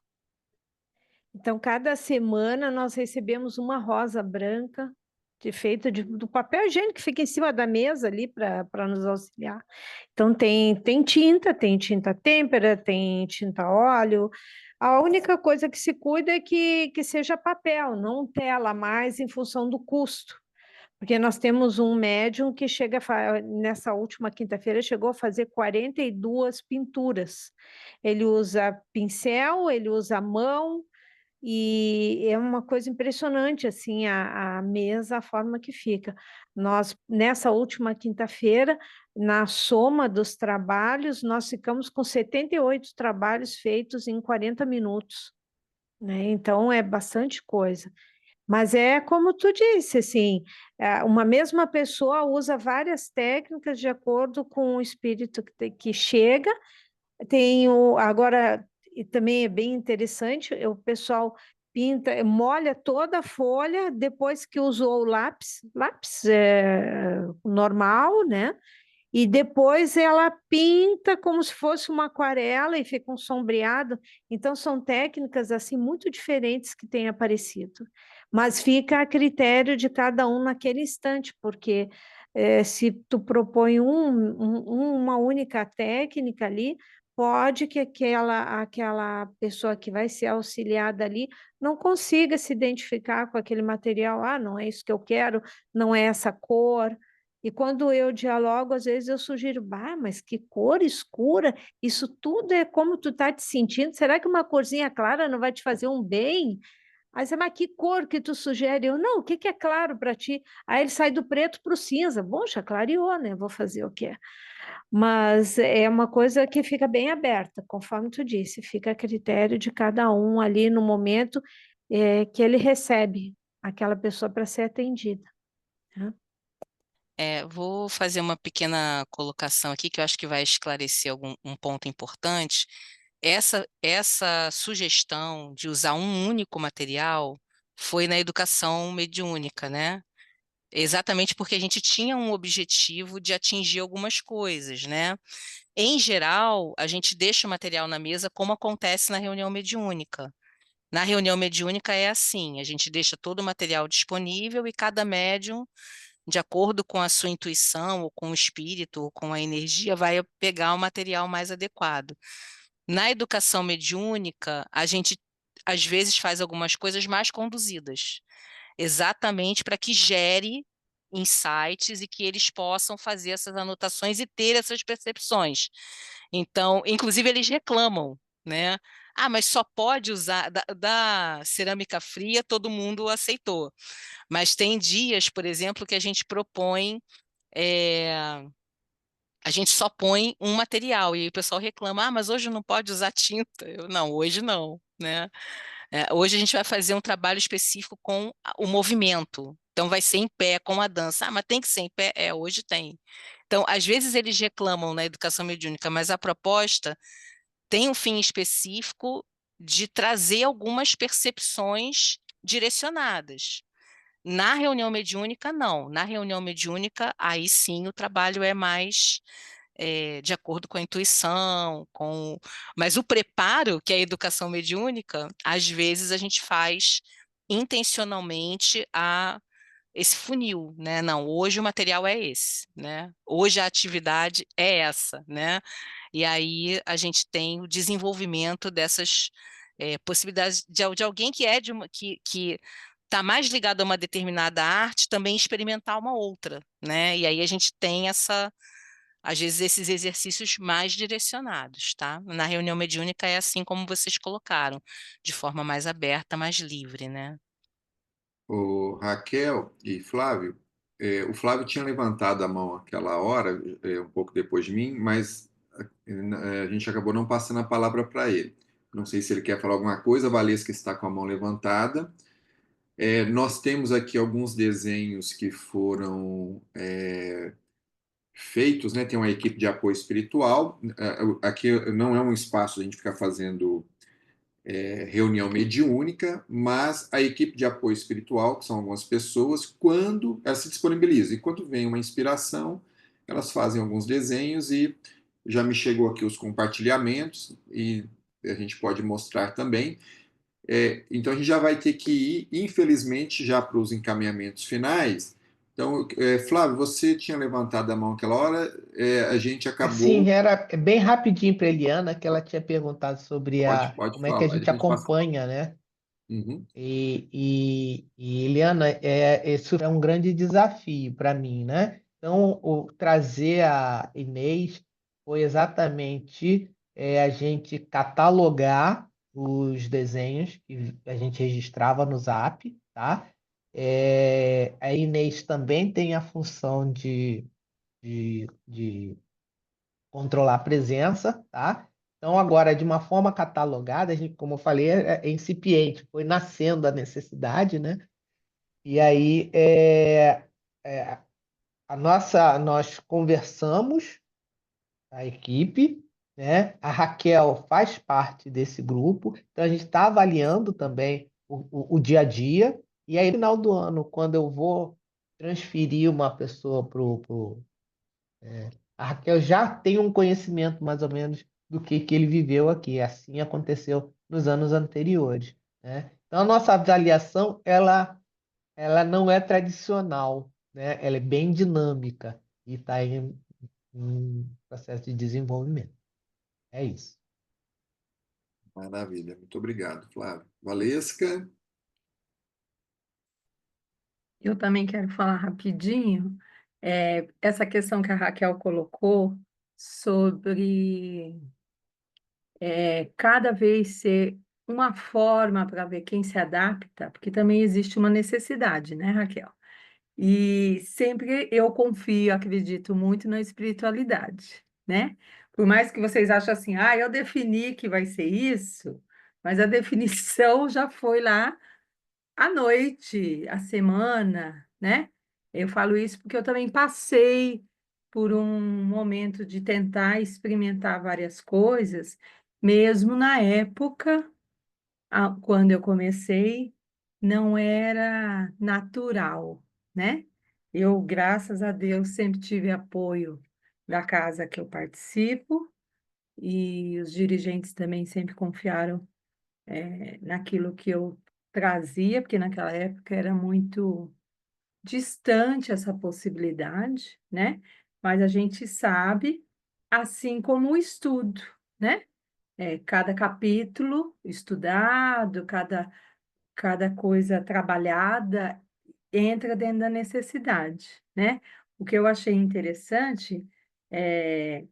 Então, cada semana nós recebemos uma rosa branca feita do papel higiênico que fica em cima da mesa ali para nos auxiliar. Então, tem tinta têmpera, tem tinta óleo. A única coisa que se cuida é que seja papel, não tela mais em função do custo. Porque nós temos um médium que nessa última quinta-feira, chegou a fazer 42 pinturas. Ele usa pincel, ele usa mão, e é uma coisa impressionante, assim, a mesa, a forma que fica. Nós, nessa última quinta-feira, na soma dos trabalhos, nós ficamos com 78 trabalhos feitos em 40 minutos, né? Então, é bastante coisa. Mas é como tu disse, assim, uma mesma pessoa usa várias técnicas de acordo com o espírito que chega. Agora, e também é bem interessante, o pessoal pinta, molha toda a folha depois que usou o lápis normal, né? E depois ela pinta como se fosse uma aquarela e fica um sombreado. Então, são técnicas assim muito diferentes que têm aparecido. Mas fica a critério de cada um naquele instante, porque se tu propõe uma única técnica ali, pode que aquela pessoa que vai ser auxiliada ali não consiga se identificar com aquele material. Ah, não é isso que eu quero, não é essa cor. E quando eu dialogo, às vezes eu sugiro, bah, mas que cor escura, isso tudo é como tu tá te sentindo, será que uma corzinha clara não vai te fazer um bem? Aí você, mas que cor que tu sugere? Eu, não, o que que é claro para ti? Aí ele sai do preto para o cinza, bom, já clareou, né? Vou fazer o quê? Mas é uma coisa que fica bem aberta, conforme tu disse, fica a critério de cada um ali no momento que ele recebe aquela pessoa para ser atendida, né? Vou fazer uma pequena colocação aqui que eu acho que vai esclarecer um ponto importante. Essa sugestão de usar um único material foi na educação mediúnica, né? Exatamente porque a gente tinha um objetivo de atingir algumas coisas, né? Em geral, a gente deixa o material na mesa como acontece na reunião mediúnica. Na reunião mediúnica é assim, a gente deixa todo o material disponível e cada médium, de acordo com a sua intuição, ou com o espírito, ou com a energia, vai pegar o material mais adequado. Na educação mediúnica, a gente às vezes faz algumas coisas mais conduzidas, exatamente para que gere insights e que eles possam fazer essas anotações e ter essas percepções. Então, inclusive, eles reclamam, né? Ah, mas só pode usar da cerâmica fria, todo mundo aceitou. Mas tem dias, por exemplo, que a gente propõe, a gente só põe um material, e aí o pessoal reclama, ah, mas hoje não pode usar tinta. Eu, não, hoje não, né? Hoje a gente vai fazer um trabalho específico com o movimento. Então, vai ser em pé, com a dança. Ah, mas tem que ser em pé? Hoje tem. Então, às vezes eles reclamam na educação mediúnica, mas a proposta tem um fim específico de trazer algumas percepções direcionadas. Na reunião mediúnica, não. Na reunião mediúnica, aí sim o trabalho é mais de acordo com a intuição, mas o preparo, que é a educação mediúnica, às vezes a gente faz intencionalmente esse funil, né? Não, hoje o material é esse, né? Hoje a atividade é essa, né? E aí a gente tem o desenvolvimento dessas possibilidades de alguém que está mais ligado a uma determinada arte, também experimentar uma outra, né? E aí a gente tem às vezes, esses exercícios mais direcionados, tá? Na reunião mediúnica é assim como vocês colocaram, de forma mais aberta, mais livre, né? O Raquel e Flávio, o Flávio tinha levantado a mão aquela hora, um pouco depois de mim, mas a gente acabou não passando a palavra para ele. Não sei se ele quer falar alguma coisa. A Valesca está com a mão levantada. Nós temos aqui alguns desenhos que foram feitos, né? Tem uma equipe de apoio espiritual. Aqui não é um espaço a gente ficar fazendo reunião mediúnica, mas a equipe de apoio espiritual, que são algumas pessoas, quando elas se disponibilizam e quando vem uma inspiração, elas fazem alguns desenhos e já me chegou aqui os compartilhamentos e a gente pode mostrar também. Então a gente já vai ter que ir, infelizmente, já para os encaminhamentos finais. Então, Flávio, você tinha levantado a mão aquela hora, a gente acabou. Assim, era bem rapidinho para Eliana, que ela tinha perguntado sobre Pode como é que a falar, gente a gente passa. acompanha, né? Uhum. E Eliana, isso é um grande desafio para mim, né? Então, trazer a Inês foi exatamente a gente catalogar os desenhos que a gente registrava no Zap, tá? A Inês também tem a função de controlar a presença, tá? Então, agora, de uma forma catalogada, a gente, como eu falei, é incipiente, foi nascendo a necessidade, né? E aí, é, nós conversamos, a equipe, né? A Raquel faz parte desse grupo, então a gente está avaliando também o dia a dia, e aí, no final do ano, quando eu vou transferir uma pessoa para a Raquel já tem um conhecimento mais ou menos do que ele viveu aqui. Assim aconteceu nos anos anteriores, né? Então, a nossa avaliação, ela não é tradicional, né? Ela é bem dinâmica e está em processo de desenvolvimento. É isso. Maravilha, muito obrigado, Flávio. Valesca? Eu também quero falar rapidinho, essa questão que a Raquel colocou sobre cada vez ser uma forma para ver quem se adapta, porque também existe uma necessidade, né, Raquel? E sempre eu confio, acredito muito na espiritualidade, né? Por mais que vocês achem assim, eu defini que vai ser isso, mas a definição já foi lá à noite, a semana, né? Eu falo isso porque eu também passei por um momento de tentar experimentar várias coisas, mesmo na época, quando eu comecei, não era natural, né? Eu, graças a Deus, sempre tive apoio da casa que eu participo e os dirigentes também sempre confiaram naquilo que eu trazia, porque naquela época era muito distante essa possibilidade, né? Mas a gente sabe, assim como o estudo, né? Cada capítulo estudado, cada coisa trabalhada entra dentro da necessidade, né? O que eu achei interessante é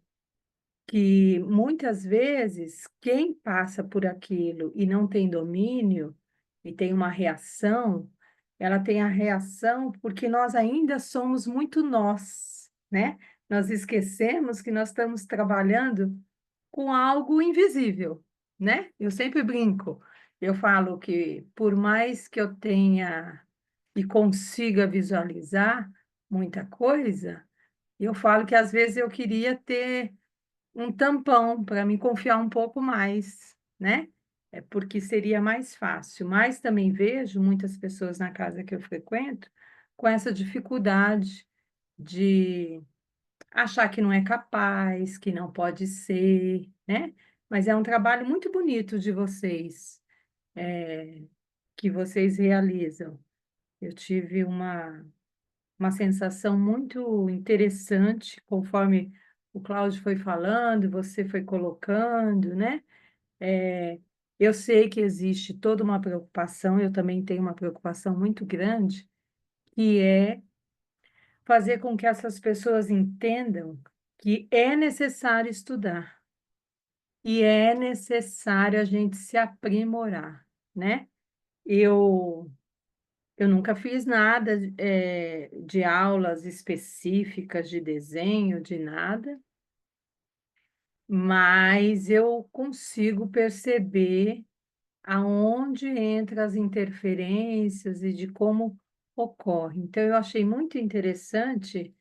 que muitas vezes quem passa por aquilo e não tem domínio e tem uma reação, ela tem a reação porque nós ainda somos muito nós, né? Nós esquecemos que nós estamos trabalhando com algo invisível, né? Eu sempre brinco, eu falo que por mais que eu tenha e consiga visualizar muita coisa, eu falo que às vezes eu queria ter um tampão para me confiar um pouco mais, né? Porque seria mais fácil. Mas também vejo muitas pessoas na casa que eu frequento com essa dificuldade de achar que não é capaz, que não pode ser, né? Mas é um trabalho muito bonito de vocês, que vocês realizam. Eu tive uma sensação muito interessante, conforme o Cláudio foi falando, você foi colocando, né? Eu sei que existe toda uma preocupação, eu também tenho uma preocupação muito grande, que é fazer com que essas pessoas entendam que é necessário estudar e é necessário a gente se aprimorar, né? Eu, eu nunca fiz nada de aulas específicas de desenho, de nada, mas eu consigo perceber aonde entram as interferências e de como ocorre. Então, eu achei muito interessante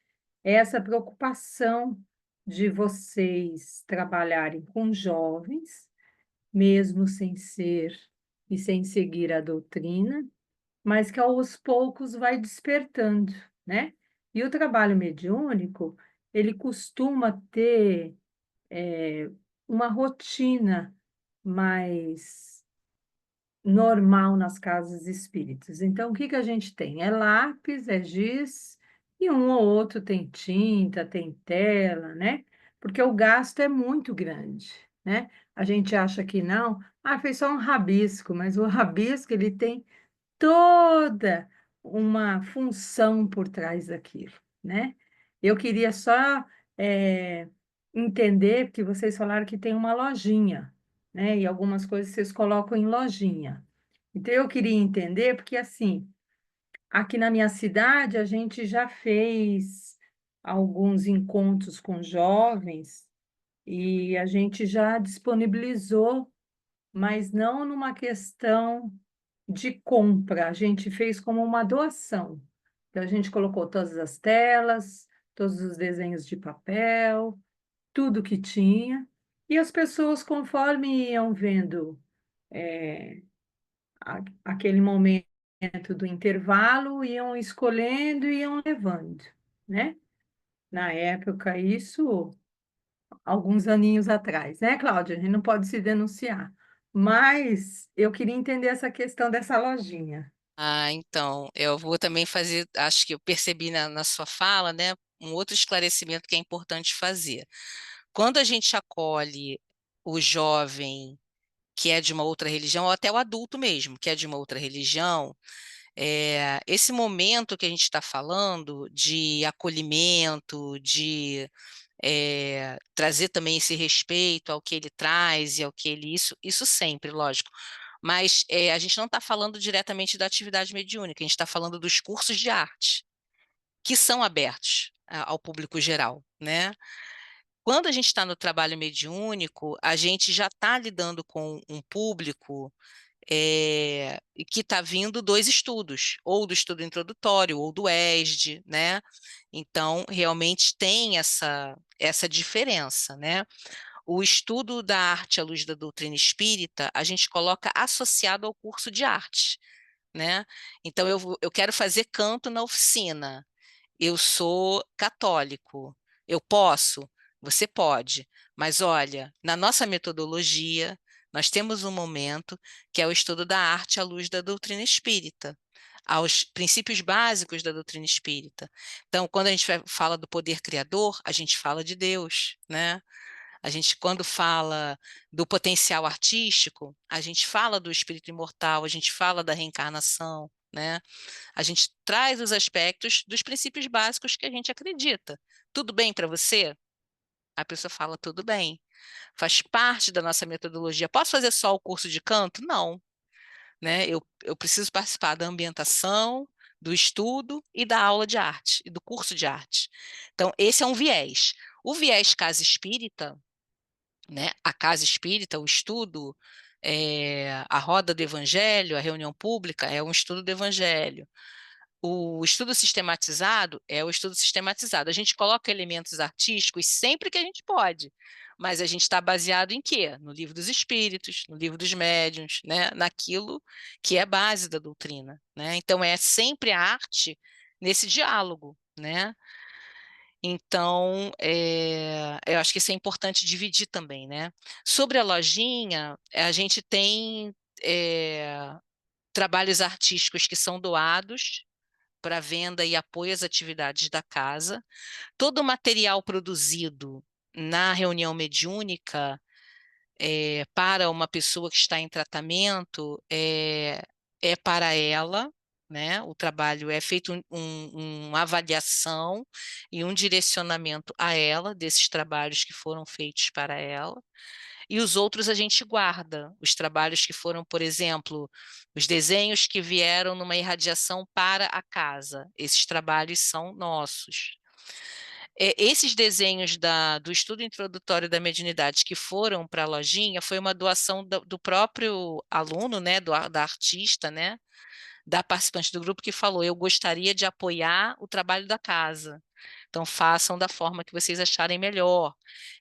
essa preocupação de vocês trabalharem com jovens, mesmo sem ser e sem seguir a doutrina, mas que aos poucos vai despertando, né? E o trabalho mediúnico, ele costuma ter uma rotina mais normal nas casas espíritas. Então, o que que a gente tem? É lápis, é giz, e um ou outro tem tinta, tem tela, né? Porque o gasto é muito grande, né? A gente acha que não, fez só um rabisco, mas o rabisco, ele tem toda uma função por trás daquilo, né? Eu queria só eh, entender, porque vocês falaram que tem uma lojinha, né? E algumas coisas vocês colocam em lojinha. Então, eu queria entender, porque assim, aqui na minha cidade, a gente já fez alguns encontros com jovens e a gente já disponibilizou, mas não numa questão de compra, a gente fez como uma doação. Então, a gente colocou todas as telas, todos os desenhos de papel, tudo que tinha, e as pessoas, conforme iam vendo aquele momento do intervalo, iam escolhendo e iam levando, né? Na época, isso, alguns aninhos atrás, né, Cláudia? A gente não pode se denunciar. Mas eu queria entender essa questão dessa lojinha. Então, eu vou também fazer, acho que eu percebi na sua fala, né, um outro esclarecimento que é importante fazer. Quando a gente acolhe o jovem que é de uma outra religião, ou até o adulto mesmo, que é de uma outra religião, esse momento que a gente está falando de acolhimento, de trazer também esse respeito ao que ele traz e ao que ele, isso sempre, lógico. Mas a gente não está falando diretamente da atividade mediúnica, a gente está falando dos cursos de arte, que são abertos ao público geral, né? Quando a gente está no trabalho mediúnico, a gente já está lidando com um público que está vindo dos estudos, ou do estudo introdutório, ou do ESD, né? Então, realmente tem essa diferença, né? O estudo da arte à luz da doutrina espírita, a gente coloca associado ao curso de arte, né? Então, eu quero fazer canto na oficina, eu sou católico, eu posso? Você pode, mas olha, na nossa metodologia, nós temos um momento que é o estudo da arte à luz da doutrina espírita, aos princípios básicos da doutrina espírita. Então, quando a gente fala do poder criador, a gente fala de Deus, né? A gente, quando fala do potencial artístico, a gente fala do espírito imortal, a gente fala da reencarnação, né? A gente traz os aspectos dos princípios básicos que a gente acredita. Tudo bem para você? A pessoa fala, tudo bem. Faz parte da nossa metodologia. Posso fazer só o curso de canto? Não. Né? Eu preciso participar da ambientação, do estudo e da aula de arte, e do curso de arte. Então, esse é um viés. O viés casa espírita, né? A casa espírita, o estudo, a roda do evangelho, a reunião pública é um estudo do evangelho. O estudo sistematizado é o estudo sistematizado. A gente coloca elementos artísticos sempre que a gente pode, mas a gente está baseado em quê? No livro dos espíritos, no livro dos médiuns, né? Naquilo que é base da doutrina, né? Então é sempre a arte nesse diálogo, né? Então, eu acho que isso é importante dividir também, né? Sobre a lojinha, a gente tem trabalhos artísticos que são doados para venda e apoio às atividades da casa. Todo o material produzido na reunião mediúnica para uma pessoa que está em tratamento é para ela, né? O trabalho é feito uma avaliação e um direcionamento a ela desses trabalhos que foram feitos para ela. E os outros a gente guarda, os trabalhos que foram, por exemplo, os desenhos que vieram numa irradiação para a casa. Esses trabalhos são nossos. Esses desenhos do estudo introdutório da mediunidade que foram para a lojinha foi uma doação do próprio aluno, né, da artista, né, da participante do grupo que falou: eu gostaria de apoiar o trabalho da casa. Então façam da forma que vocês acharem melhor.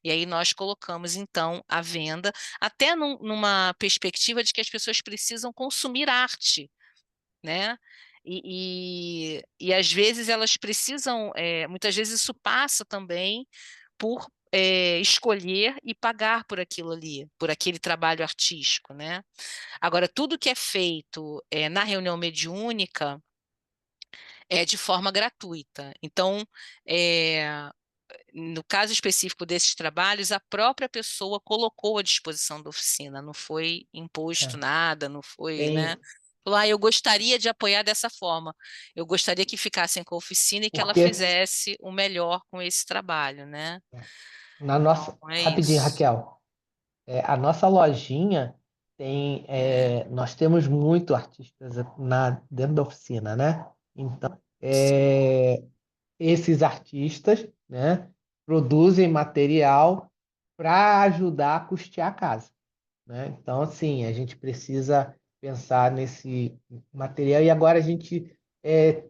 E aí nós colocamos então à venda, até numa perspectiva de que as pessoas precisam consumir arte, né? E às vezes elas precisam, muitas vezes isso passa também por escolher e pagar por aquilo ali, por aquele trabalho artístico, né? Agora, tudo que é feito na reunião mediúnica é de forma gratuita. Então, no caso específico desses trabalhos, a própria pessoa colocou à disposição da oficina, não foi imposto É. nada, não foi, né? Tem, Falou, eu gostaria de apoiar dessa forma, eu gostaria que ficassem com a oficina e que ela porque fizesse o melhor com esse trabalho, né? na nossa, Então, é rapidinho, isso. Raquel, a nossa lojinha nós temos muito artistas dentro da oficina, né? Então, esses artistas, né, produzem material para ajudar a custear a casa, né? Então, assim, a gente precisa pensar nesse material e agora a gente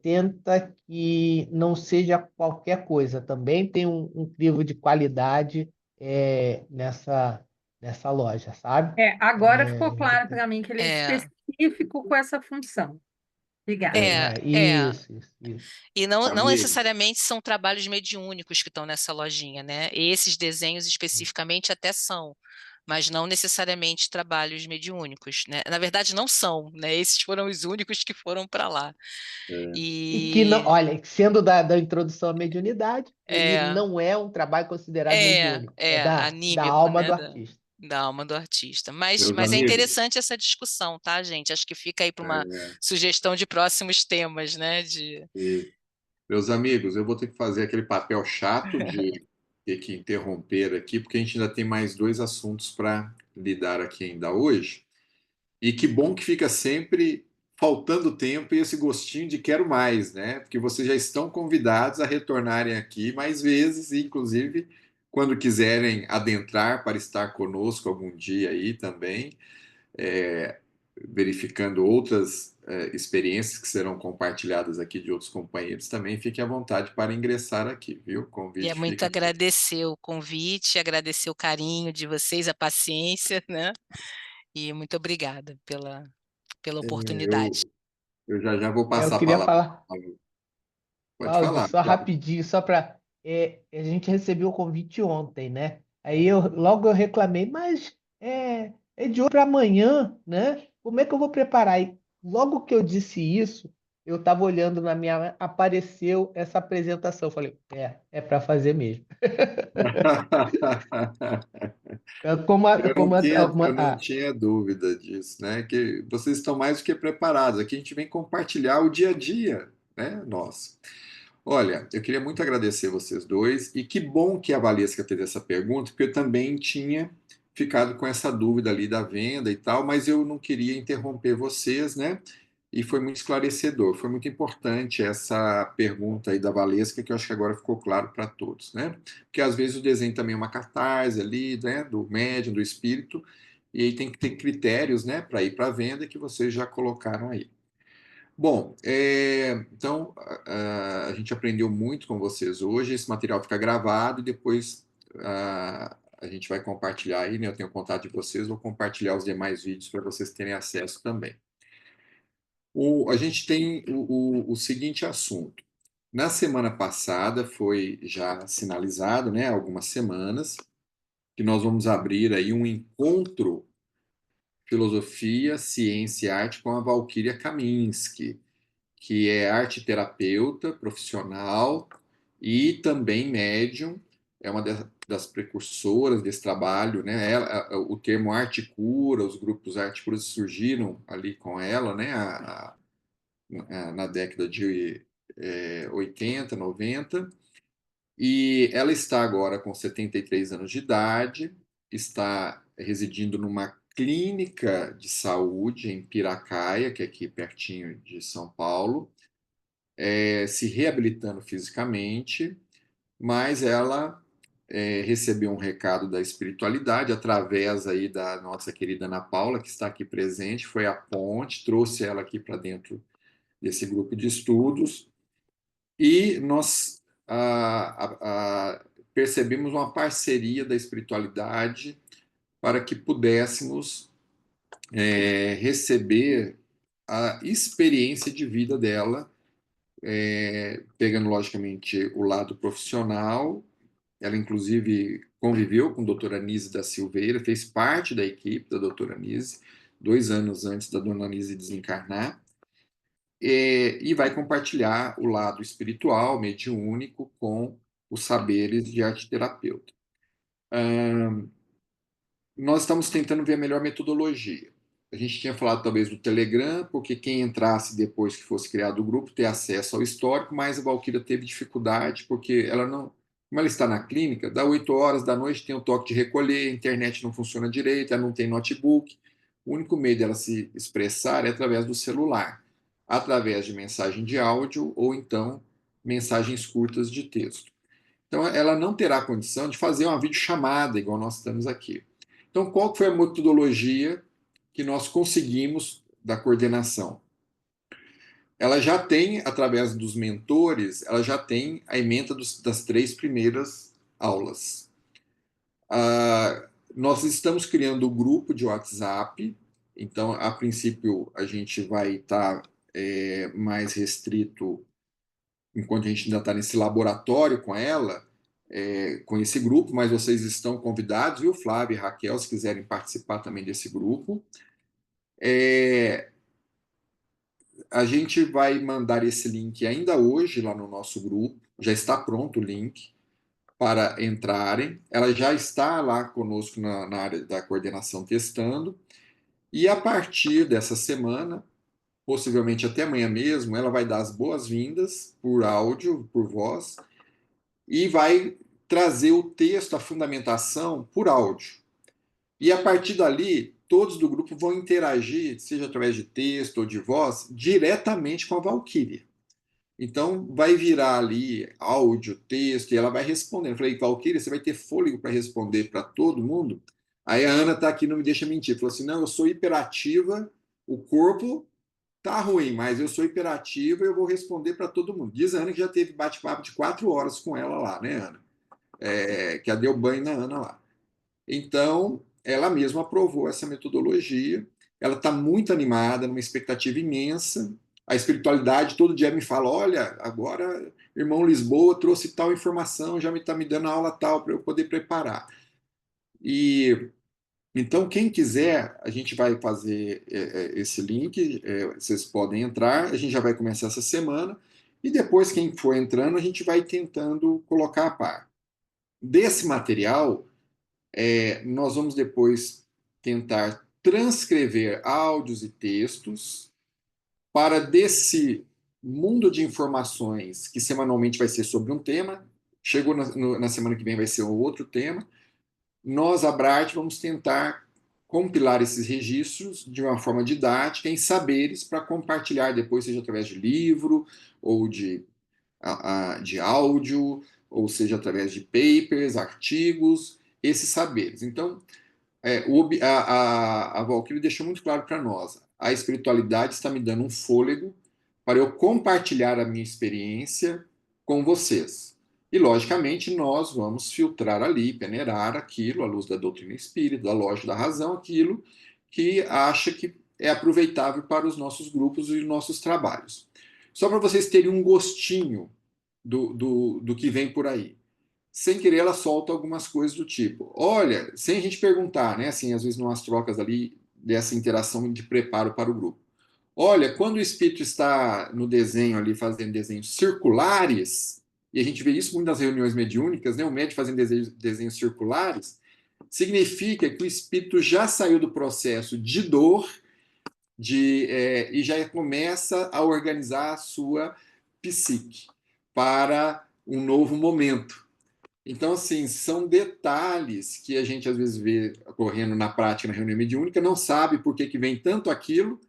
tenta que não seja qualquer coisa. Também tem um crivo de qualidade nessa loja, sabe? Agora ficou A claro gente- para mim que ele é É, específico com essa função. Obrigada. é. Isso. E não Amigo, necessariamente são trabalhos mediúnicos que estão nessa lojinha, né? Esses desenhos especificamente até são, mas não necessariamente trabalhos mediúnicos, né? Na verdade, não são, né? Esses foram os únicos que foram para lá. é, E que não, E olha, sendo da introdução à mediunidade, ele é, não é um trabalho considerado mediúnico, é da anímico, alma né? do artista. Da alma do artista. Mas, meus mas é amigos, interessante essa discussão, tá, gente? Acho que fica aí para uma é, sugestão de próximos temas, né? e, meus amigos, eu vou ter que fazer aquele papel chato de ter que interromper aqui, porque a gente ainda tem mais dois assuntos para lidar aqui ainda hoje. E que bom que fica sempre faltando tempo e esse gostinho de quero mais, né? Porque vocês já estão convidados a retornarem aqui mais vezes, e inclusive quando quiserem adentrar para estar conosco algum dia aí também, é, verificando outras experiências que serão compartilhadas aqui de outros companheiros, também fiquem à vontade para ingressar aqui, viu? O E é convite muito fica. agradecer o convite, agradecer o carinho de vocês, a paciência, né? E muito obrigada pela oportunidade. Eu já já vou Eu passar a queria palavra. falar, Pode Cláudio, falar, só Cláudio. rapidinho, só para. A gente recebeu o convite ontem, né? Aí logo eu reclamei, mas é de hoje para amanhã, né? Como é que eu vou preparar? E logo que eu disse isso, eu estava olhando na minha. Apareceu essa apresentação. Eu falei, é para fazer mesmo. Eu não tinha dúvida disso, né? Que vocês estão mais do que preparados. Aqui a gente vem compartilhar o dia a dia, né? Nossa. Olha, eu queria muito agradecer vocês dois e que bom que a Valesca fez essa pergunta, porque eu também tinha ficado com essa dúvida ali da venda e tal, mas eu não queria interromper vocês, né? E foi muito esclarecedor, foi muito importante essa pergunta aí da Valesca, que eu acho que agora ficou claro para todos, né? Porque às vezes o desenho também é uma cartaz ali, né? Do médium, do espírito, e aí tem que ter critérios, né? Para ir para a venda que vocês já colocaram aí. Bom, então a gente aprendeu muito com vocês hoje. Esse material fica gravado e depois a gente vai compartilhar aí, né? Eu tenho contato de vocês, vou compartilhar os demais vídeos para vocês terem acesso também. A gente tem o seguinte assunto. Na semana passada foi já sinalizado, né? Algumas semanas, que nós vamos abrir aí um encontro Filosofia, Ciência e Arte com a Valquíria Kaminski, que é arte terapeuta profissional e também médium, é uma das precursoras desse trabalho, né? O termo arte cura, os grupos arte cura surgiram ali com ela, né? Na década de 80, 90, e ela está agora com 73 anos de idade, está residindo numa clínica de saúde em Piracaia, que é aqui pertinho de São Paulo, se reabilitando fisicamente, mas ela recebeu um recado da espiritualidade através aí da nossa querida Ana Paula, que está aqui presente, foi a ponte, trouxe ela aqui para dentro desse grupo de estudos, e nós percebemos uma parceria da espiritualidade para que pudéssemos receber a experiência de vida dela, pegando logicamente o lado profissional. Ela, inclusive, conviveu com a doutora Anise da Silveira, fez parte da equipe da doutora Anise, 2 anos antes da dona Anise desencarnar, e vai compartilhar o lado espiritual, mediúnico, com os saberes de arte-terapeuta. Nós estamos tentando ver a melhor metodologia. A gente tinha falado talvez do Telegram, porque quem entrasse depois que fosse criado o grupo ter acesso ao histórico, mas a Valquíria teve dificuldade, porque ela não, como ela está na clínica, dá 8 horas da noite, tem o toque de recolher, a internet não funciona direito, ela não tem notebook. O único meio dela se expressar é através do celular, através de mensagem de áudio ou então mensagens curtas de texto. Então, ela não terá condição de fazer uma videochamada, igual nós estamos aqui. Então, qual foi a metodologia que nós conseguimos da coordenação? Ela já tem, através dos mentores, ela já tem a ementa das 3 primeiras aulas. Nós estamos criando o grupo de WhatsApp, então, a princípio, a gente vai estar mais restrito, enquanto a gente ainda está nesse laboratório com ela, com esse grupo, mas vocês estão convidados, viu, Flávia e Raquel, se quiserem participar também desse grupo. A gente vai mandar esse link ainda hoje lá no nosso grupo, já está pronto o link para entrarem. Ela já está lá conosco na área da coordenação testando, e a partir dessa semana, possivelmente até amanhã mesmo, ela vai dar as boas-vindas por áudio, por voz, e vai trazer o texto, a fundamentação por áudio. E a partir dali, todos do grupo vão interagir, seja através de texto ou de voz, diretamente com a Valquíria. Então, vai virar ali áudio, texto, e ela vai respondendo. Eu falei, Valquíria, você vai ter fôlego para responder para todo mundo? Aí a Ana está aqui, não me deixa mentir. Falou assim, não, eu sou hiperativa, o corpo tá ruim, mas eu sou hiperativa e eu vou responder para todo mundo. Diz a Ana que já teve bate-papo de 4 horas com ela lá, né, Ana? Que ela deu banho na Ana lá. Então, ela mesma aprovou essa metodologia. Ela está muito animada, numa expectativa imensa. A espiritualidade todo dia me fala, olha, agora irmão Lisboa trouxe tal informação, já está me dando aula tal para eu poder preparar. E então, quem quiser, a gente vai fazer esse link, vocês podem entrar, a gente já vai começar essa semana, e depois, quem for entrando, a gente vai tentando colocar a par. Desse material, nós vamos depois tentar transcrever áudios e textos para desse mundo de informações que semanalmente vai ser sobre um tema, chegou na semana que vem vai ser outro tema, nós, a Brart, vamos tentar compilar esses registros de uma forma didática em saberes para compartilhar depois, seja através de livro ou de áudio, ou seja através de papers, artigos, esses saberes. Então, a Valquíria deixou muito claro para nós, a espiritualidade está me dando um fôlego para eu compartilhar a minha experiência com vocês. E, logicamente, nós vamos filtrar ali, peneirar aquilo, à luz da doutrina espírita, da lógica da razão, aquilo que acha que é aproveitável para os nossos grupos e os nossos trabalhos. Só para vocês terem um gostinho do que vem por aí. Sem querer, ela solta algumas coisas do tipo, olha, sem a gente perguntar, né, assim, às vezes numas trocas ali, dessa interação de preparo para o grupo. Olha, quando o espírito está no desenho ali, fazendo desenhos circulares, e a gente vê isso muito nas reuniões mediúnicas, né? O médium fazendo desenhos circulares, significa que o espírito já saiu do processo de dor e já começa a organizar a sua psique para um novo momento. Então, assim, são detalhes que a gente às vezes vê ocorrendo na prática, na reunião mediúnica, não sabe por que vem tanto aquilo,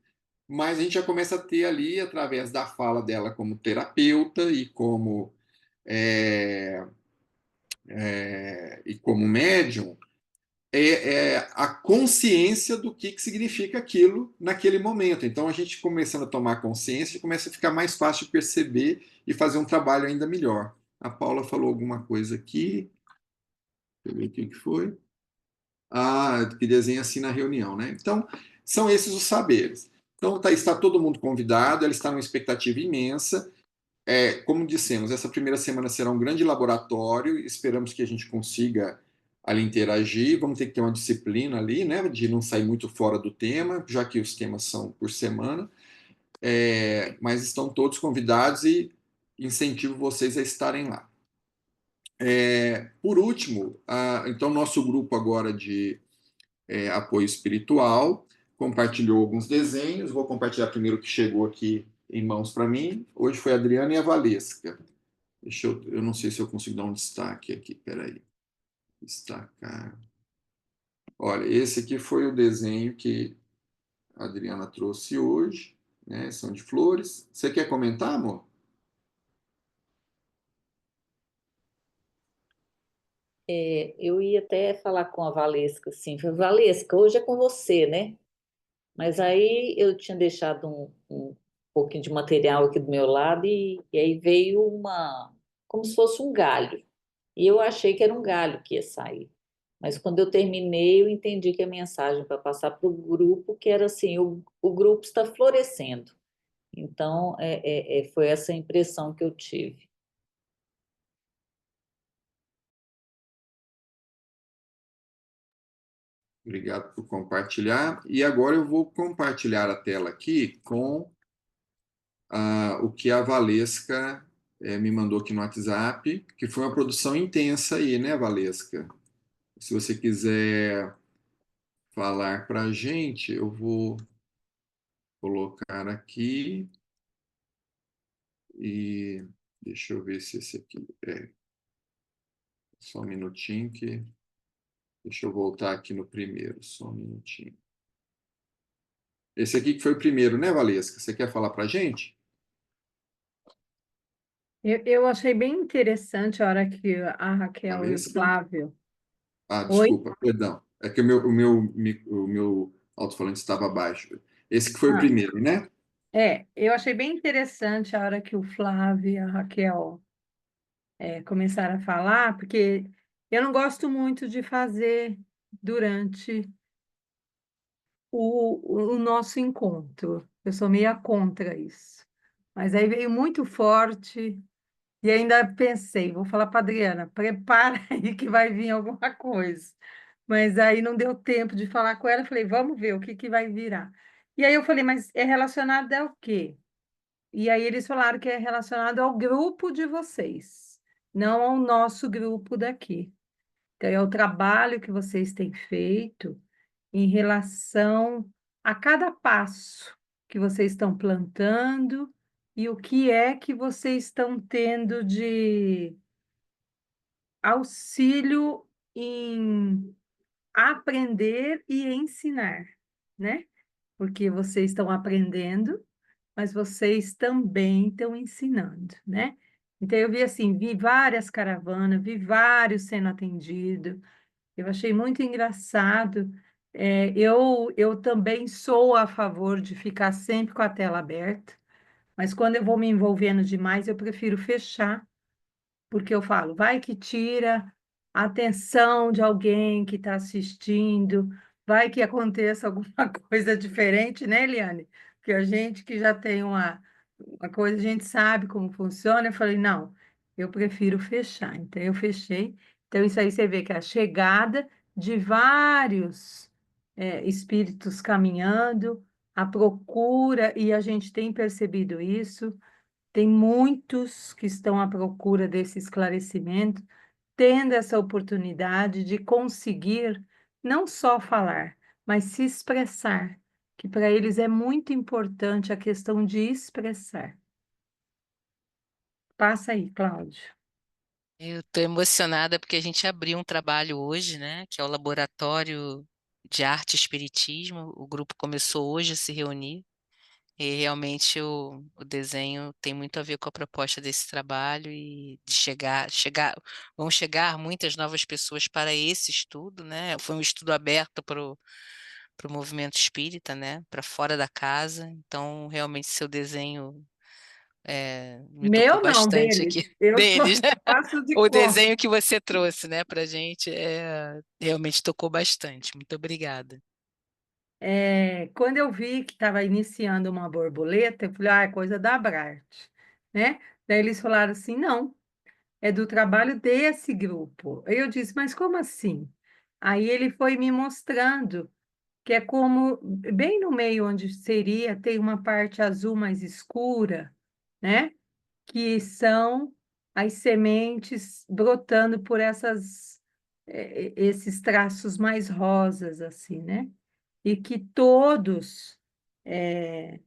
mas a gente já começa a ter ali, através da fala dela como terapeuta é, e como médium, a consciência do que significa aquilo naquele momento. Então, a gente começando a tomar consciência, começa a ficar mais fácil de perceber e fazer um trabalho ainda melhor. A Paula falou alguma coisa aqui. Deixa eu ver o que foi. Ah, que desenha assim na reunião, né? Então, são esses os saberes. Então, está todo mundo convidado, ela está numa expectativa imensa. Como dissemos, essa primeira semana será um grande laboratório, esperamos que a gente consiga ali interagir, vamos ter que ter uma disciplina ali, né, de não sair muito fora do tema, já que os temas são por semana, mas estão todos convidados e incentivo vocês a estarem lá. Por último, então nosso grupo agora de apoio espiritual compartilhou alguns desenhos, vou compartilhar primeiro o que chegou aqui em mãos para mim. Hoje foi a Adriana e a Valesca. Eu não sei se eu consigo dar um destaque aqui, peraí. Destacar. Olha, esse aqui foi o desenho que a Adriana trouxe hoje, né? São de flores. Você quer comentar, amor? Eu ia até falar com a Valesca, assim, falei, Valesca, hoje é com você, né? Mas aí eu tinha deixado um pouquinho de material aqui do meu lado e aí veio como se fosse um galho. E eu achei que era um galho que ia sair. Mas quando eu terminei, eu entendi que a mensagem para passar para o grupo, que era assim, o grupo está florescendo. Então, foi essa impressão que eu tive. Obrigado por compartilhar. E agora eu vou compartilhar a tela aqui com o que a Valesca me mandou aqui no WhatsApp, que foi uma produção intensa aí, né, Valesca? Se você quiser falar para a gente, eu vou colocar aqui e deixa eu ver se esse aqui só um minutinho que deixa eu voltar aqui no primeiro, só um minutinho. Esse aqui que foi o primeiro, né, Valesca? Você quer falar para a gente? Eu achei bem interessante a hora que a Raquel e o Valesca? Flávio. Oi? Desculpa, perdão. É que o meu alto-falante estava baixo. Esse que foi o Ah, primeiro, né? eu achei bem interessante a hora que o Flávio e a Raquel começaram a falar, porque eu não gosto muito de fazer durante o nosso encontro. Eu sou meia contra isso. Mas aí veio muito forte e ainda pensei, vou falar para Adriana, prepara aí que vai vir alguma coisa. Mas aí não deu tempo de falar com ela, falei, vamos ver o que vai virar. E aí eu falei, mas é relacionado ao quê? E aí eles falaram que é relacionado ao grupo de vocês, não ao nosso grupo daqui. Então, é o trabalho que vocês têm feito em relação a cada passo que vocês estão plantando e o que é que vocês estão tendo de auxílio em aprender e ensinar, né? Porque vocês estão aprendendo, mas vocês também estão ensinando, né? Então, eu vi assim, vi várias caravanas, vi vários sendo atendidos, eu achei muito engraçado. Eu também sou a favor de ficar sempre com a tela aberta, mas quando eu vou me envolvendo demais, eu prefiro fechar, porque eu falo, vai que tira a atenção de alguém que está assistindo, vai que aconteça alguma coisa diferente, né, Eliane? Porque a gente que já tem uma coisa, a gente sabe como funciona. Eu falei, não, eu prefiro fechar. Então, eu fechei. Então, isso aí você vê que é a chegada de vários espíritos caminhando, a procura, e a gente tem percebido isso, Tem muitos que estão à procura desse esclarecimento, tendo essa oportunidade de conseguir não só falar, mas se expressar, que para eles é muito importante a questão de expressar. Passa aí, Cláudio. Eu estou emocionada porque a gente abriu um trabalho hoje, né, que é o Laboratório de Arte e Espiritismo. O grupo começou hoje a se reunir e realmente o desenho tem muito a ver com a proposta desse trabalho e de vão chegar muitas novas pessoas para esse estudo, né? Foi um estudo aberto para o movimento espírita, né, para fora da casa. Então, realmente, seu desenho me tocou Meu não, bastante deles. aqui, Eu só deles, né? faço de O conta. desenho que você trouxe, né, para gente realmente tocou bastante. Muito obrigada. Quando eu vi que estava iniciando uma borboleta, eu falei, é coisa da Abrarte, né? Daí eles falaram assim, não, é do trabalho desse grupo. Aí eu disse, mas como assim? Aí ele foi me mostrando que é como, bem no meio onde seria, tem uma parte azul mais escura, né? Que são as sementes brotando por esses traços mais rosas, assim, né? E que todos eh,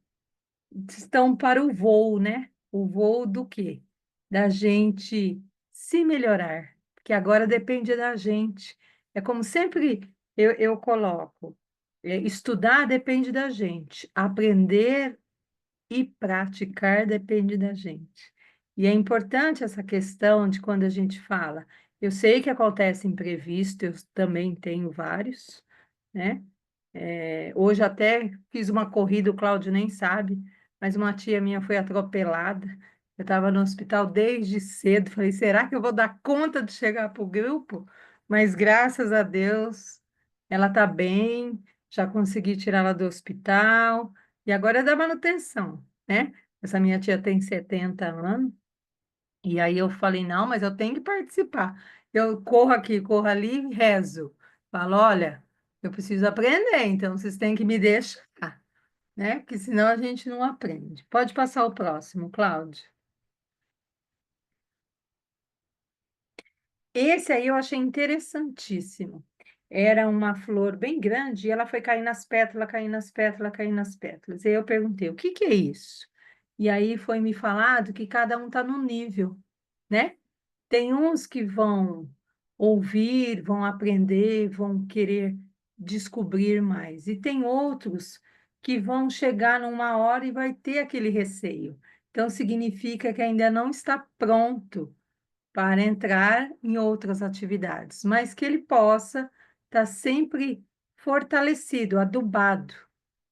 estão para o voo, né? O voo do quê? Da gente se melhorar, porque agora depende da gente. É como sempre eu coloco, estudar depende da gente, aprender e praticar depende da gente. E é importante essa questão de quando a gente fala, eu sei que acontece imprevisto, eu também tenho vários, né? Hoje até fiz uma corrida, o Cláudio nem sabe, mas uma tia minha foi atropelada. Eu estava no hospital desde cedo, falei, será que eu vou dar conta de chegar para o grupo? Mas graças a Deus, ela está bem, já consegui tirá-la do hospital, e agora é da manutenção, né? Essa minha tia tem 70 anos, e aí eu falei, não, mas eu tenho que participar. Eu corro aqui, corro ali, rezo. Falo, olha, eu preciso aprender, então vocês têm que me deixar, né? Porque senão a gente não aprende. Pode passar o próximo, Cláudio. Esse aí eu achei interessantíssimo. Era uma flor bem grande e ela foi cair nas pétalas, cair nas pétalas, cair nas pétalas. E aí eu perguntei, o que que é isso? E aí foi me falado que cada um está num nível, né? Tem uns que vão ouvir, vão aprender, vão querer descobrir mais. E tem outros que vão chegar numa hora e vai ter aquele receio. Então, significa que ainda não está pronto para entrar em outras atividades, mas que ele possa estar sempre fortalecido, adubado,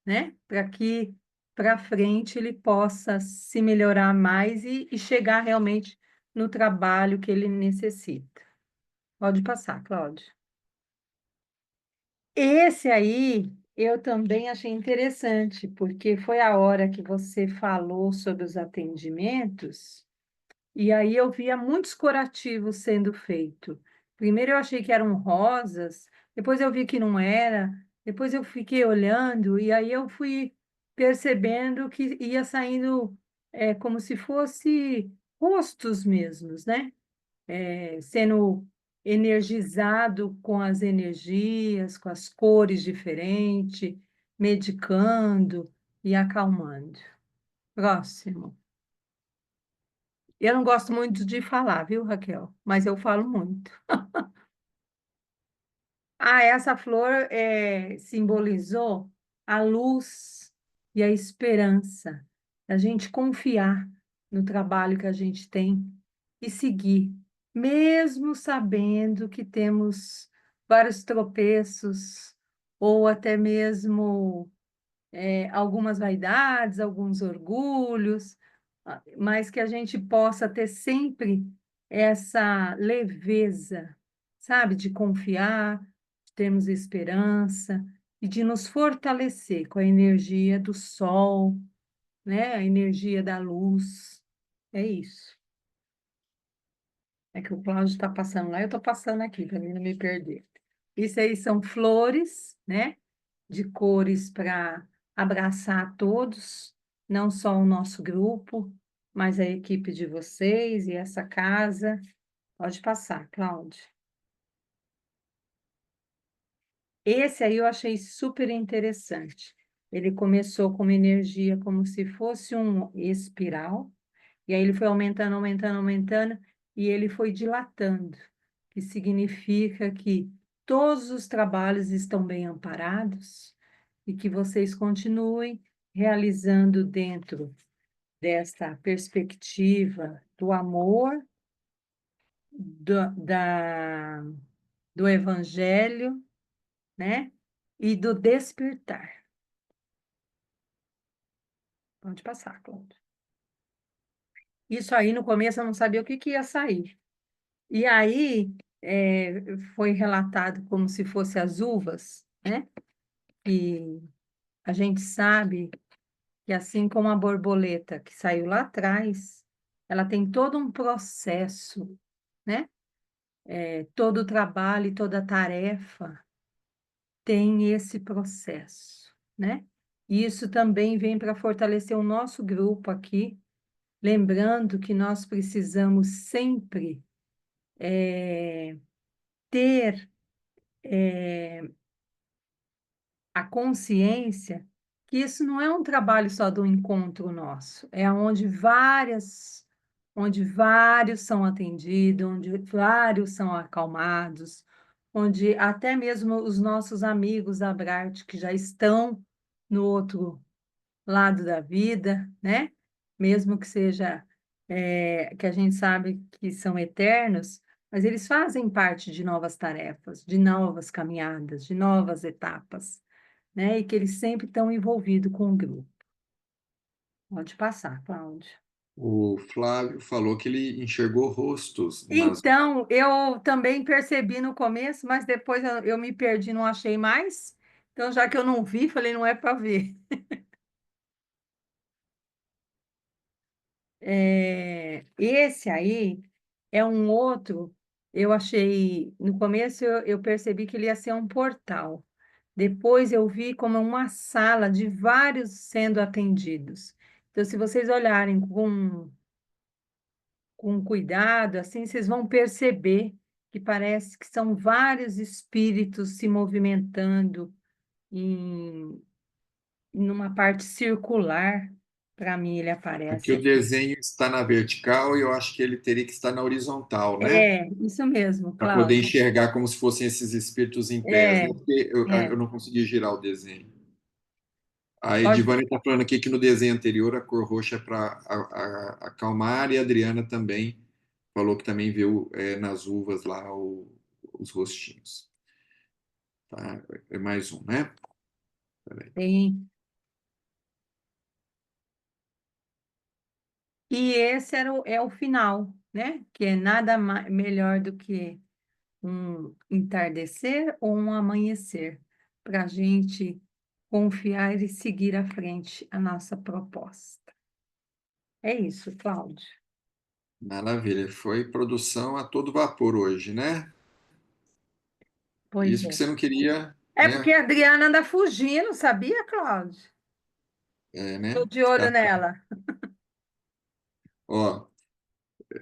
né? Para que para frente ele possa se melhorar mais e chegar realmente no trabalho que ele necessita. Pode passar, Cláudia. Esse aí eu também achei interessante, porque foi a hora que você falou sobre os atendimentos, e aí eu via muitos curativos sendo feitos. Primeiro eu achei que eram rosas, depois eu vi que não era, depois eu fiquei olhando, e aí eu fui percebendo que ia saindo como se fosse rostos mesmos, né? Sendo energizado com as energias, com as cores diferentes, medicando e acalmando. Próximo. Eu não gosto muito de falar, viu, Raquel? Mas eu falo muito. Essa flor simbolizou a luz e a esperança, a gente confiar no trabalho que a gente tem e seguir, mesmo sabendo que temos vários tropeços ou até mesmo algumas vaidades, alguns orgulhos, mas que a gente possa ter sempre essa leveza, sabe, de confiar, de termos esperança e de nos fortalecer com a energia do sol, né, a energia da luz. É isso. É que o Cláudio está passando lá, eu estou passando aqui, para mim não me perder. Isso aí são flores, né? De cores para abraçar a todos, não só o nosso grupo, mas a equipe de vocês e essa casa. Pode passar, Cláudia. Esse aí eu achei super interessante. Ele começou com uma energia como se fosse um espiral, e aí ele foi aumentando, aumentando, aumentando, e ele foi dilatando, que significa que todos os trabalhos estão bem amparados e que vocês continuem realizando dentro desta perspectiva do amor, do evangelho, né? E do despertar. Pode passar, Cláudia. Isso aí, no começo, eu não sabia o que ia sair. E aí, foi relatado como se fosse as uvas, né? E a gente sabe que, assim como a borboleta que saiu lá atrás, ela tem todo um processo, né? Todo o trabalho e toda a tarefa tem esse processo, né? E isso também vem para fortalecer o nosso grupo aqui, lembrando que nós precisamos sempre ter a consciência que isso não é um trabalho só do encontro nosso, é onde vários são atendidos, onde vários são acalmados, onde até mesmo os nossos amigos da Brart, que já estão no outro lado da vida, né? Mesmo que seja, que a gente sabe que são eternos, mas eles fazem parte de novas tarefas, de novas caminhadas, de novas etapas, né? E que eles sempre estão envolvidos com o grupo. Pode passar, Cláudia. O Flávio falou que ele enxergou rostos nas... Então, eu também percebi no começo, mas depois eu me perdi, não achei mais. Então, já que eu não vi, falei, não é para ver. Esse aí é um outro, eu achei, no começo eu percebi que ele ia ser um portal. Depois eu vi como uma sala de vários sendo atendidos. Então, se vocês olharem com cuidado, assim, vocês vão perceber que parece que são vários espíritos se movimentando numa parte circular. Para mim, ele Aqui aparece o aqui. desenho está na vertical e eu acho que ele teria que estar na horizontal, né? Isso mesmo, Para poder Cláudio. enxergar como se fossem esses espíritos em pés, É, né? Porque é. eu não consegui girar o desenho. A Pode. Edivane está falando aqui que no desenho anterior a cor roxa é para acalmar, e a Adriana também falou que também viu nas uvas lá os rostinhos. Tá? É mais um, né? Peraí. Tem. E esse é o final, né? Que é nada melhor do que um entardecer ou um amanhecer, para a gente confiar e seguir à frente a nossa proposta. É isso, Cláudio. Maravilha. Foi produção a todo vapor hoje, né? Pois Isso que é. você não queria, É porque né? a Adriana anda fugindo, sabia, Cláudio? Estou Né? de olho Tá. nela. Ó,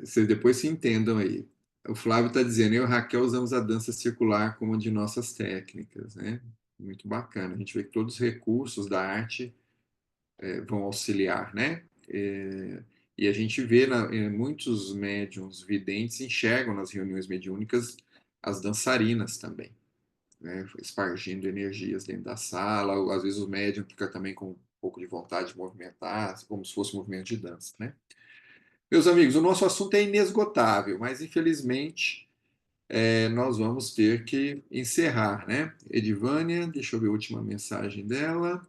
vocês depois se entendam aí. O Flávio está dizendo, eu e Raquel usamos a dança circular como uma de nossas técnicas, né? Muito bacana. A gente vê que todos os recursos da arte vão auxiliar, né? E a gente vê muitos médiums videntes enxergam nas reuniões mediúnicas as dançarinas também, né? Espargindo energias dentro da sala. Às vezes o médium fica também com um pouco de vontade de movimentar, como se fosse um movimento de dança, né? Meus amigos, o nosso assunto é inesgotável, mas infelizmente nós vamos ter que encerrar, né? Edivânia, deixa eu ver a última mensagem dela.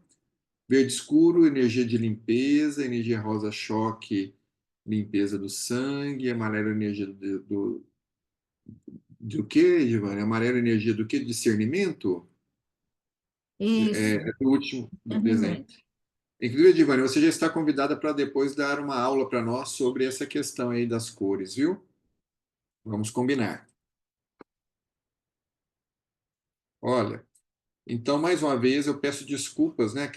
Verde escuro, energia de limpeza, energia rosa choque, limpeza do sangue, amarelo energia do quê, Edivânia? Amarelo energia do quê? Discernimento? Isso. É o último do desenho. Uhum. Inclusive, Edivânia, você já está convidada para depois dar uma aula para nós sobre essa questão aí das cores, viu? Vamos combinar. Olha, então, mais uma vez, eu peço desculpas, né,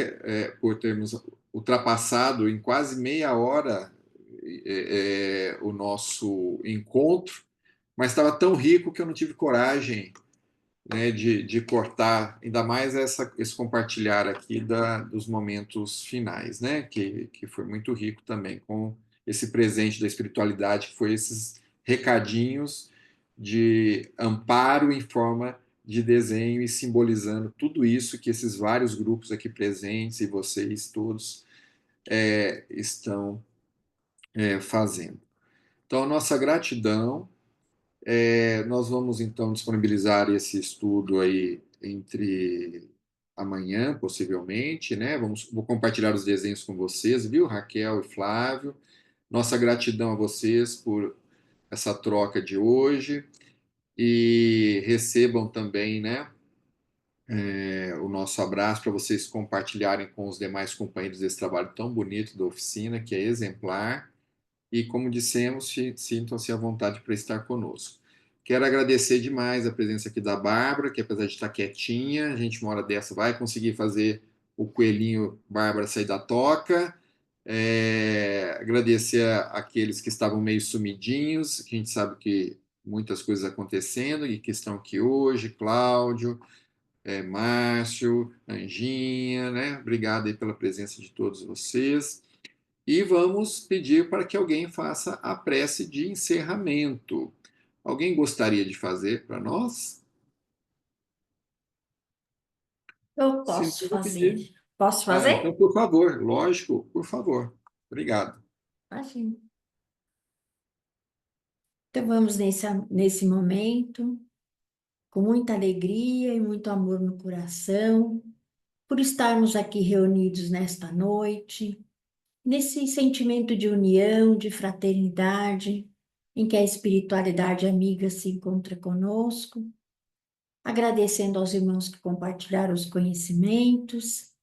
por termos ultrapassado em quase meia hora o nosso encontro, mas estava tão rico que eu não tive coragem, né, de cortar, ainda mais esse compartilhar aqui dos momentos finais, né, que foi muito rico também, com esse presente da espiritualidade, que foi esses recadinhos de amparo em forma de desenho e simbolizando tudo isso que esses vários grupos aqui presentes e vocês todos estão fazendo. Então, nossa gratidão. Nós vamos, então, disponibilizar esse estudo aí entre amanhã, possivelmente, né? Vou compartilhar os desenhos com vocês, viu, Raquel e Flávio? Nossa gratidão a vocês por essa troca de hoje e recebam também, né, o nosso abraço para vocês compartilharem com os demais companheiros desse trabalho tão bonito da oficina, que é exemplar. E, como dissemos, sintam-se à vontade para estar conosco. Quero agradecer demais a presença aqui da Bárbara, que apesar de estar quietinha, a gente uma hora dessa vai conseguir fazer o coelhinho Bárbara sair da toca. Agradecer àqueles que estavam meio sumidinhos, que a gente sabe que muitas coisas acontecendo e que estão aqui hoje, Cláudio, Márcio, Anjinha, né? Obrigado aí pela presença de todos vocês. E vamos pedir para que alguém faça a prece de encerramento. Alguém gostaria de fazer para nós? Eu Se não, posso eu vou pedir. fazer. Posso fazer? Então, por favor, lógico, por favor. Obrigado. Imagina. Então vamos nesse momento, com muita alegria e muito amor no coração, por estarmos aqui reunidos nesta noite, nesse sentimento de união, de fraternidade, em que a espiritualidade amiga se encontra conosco, agradecendo aos irmãos que compartilharam os conhecimentos,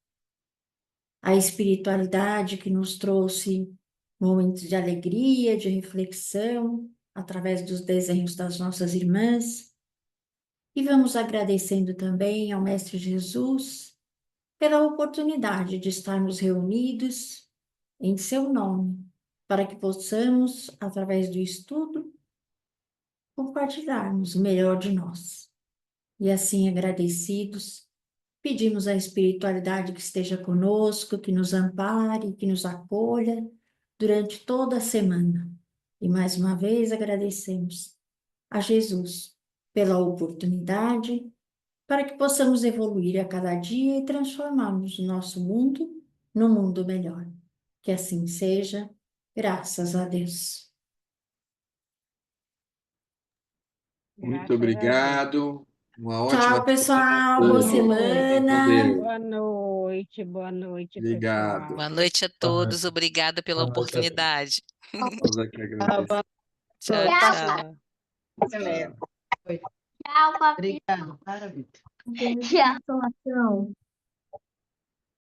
a espiritualidade que nos trouxe momentos de alegria, de reflexão, através dos desenhos das nossas irmãs. E vamos agradecendo também ao Mestre Jesus pela oportunidade de estarmos reunidos em seu nome, para que possamos, através do estudo, compartilharmos o melhor de nós. E assim, agradecidos, pedimos à espiritualidade que esteja conosco, que nos ampare, que nos acolha durante toda a semana. E mais uma vez agradecemos a Jesus pela oportunidade para que possamos evoluir a cada dia e transformarmos o nosso mundo num mundo melhor. Que assim seja, graças a Deus. Muito obrigado. Uma ótima Tchau, pessoal. semana. Boa Fiquem com semana. Deus. Boa noite, Obrigado. Boa noite a todos, obrigada pela Boa noite a todos. oportunidade. Nós é que agradecemos. Tchau, tchau. Excelente. Tchau, papai. Obrigado. Maravilha. Tchau.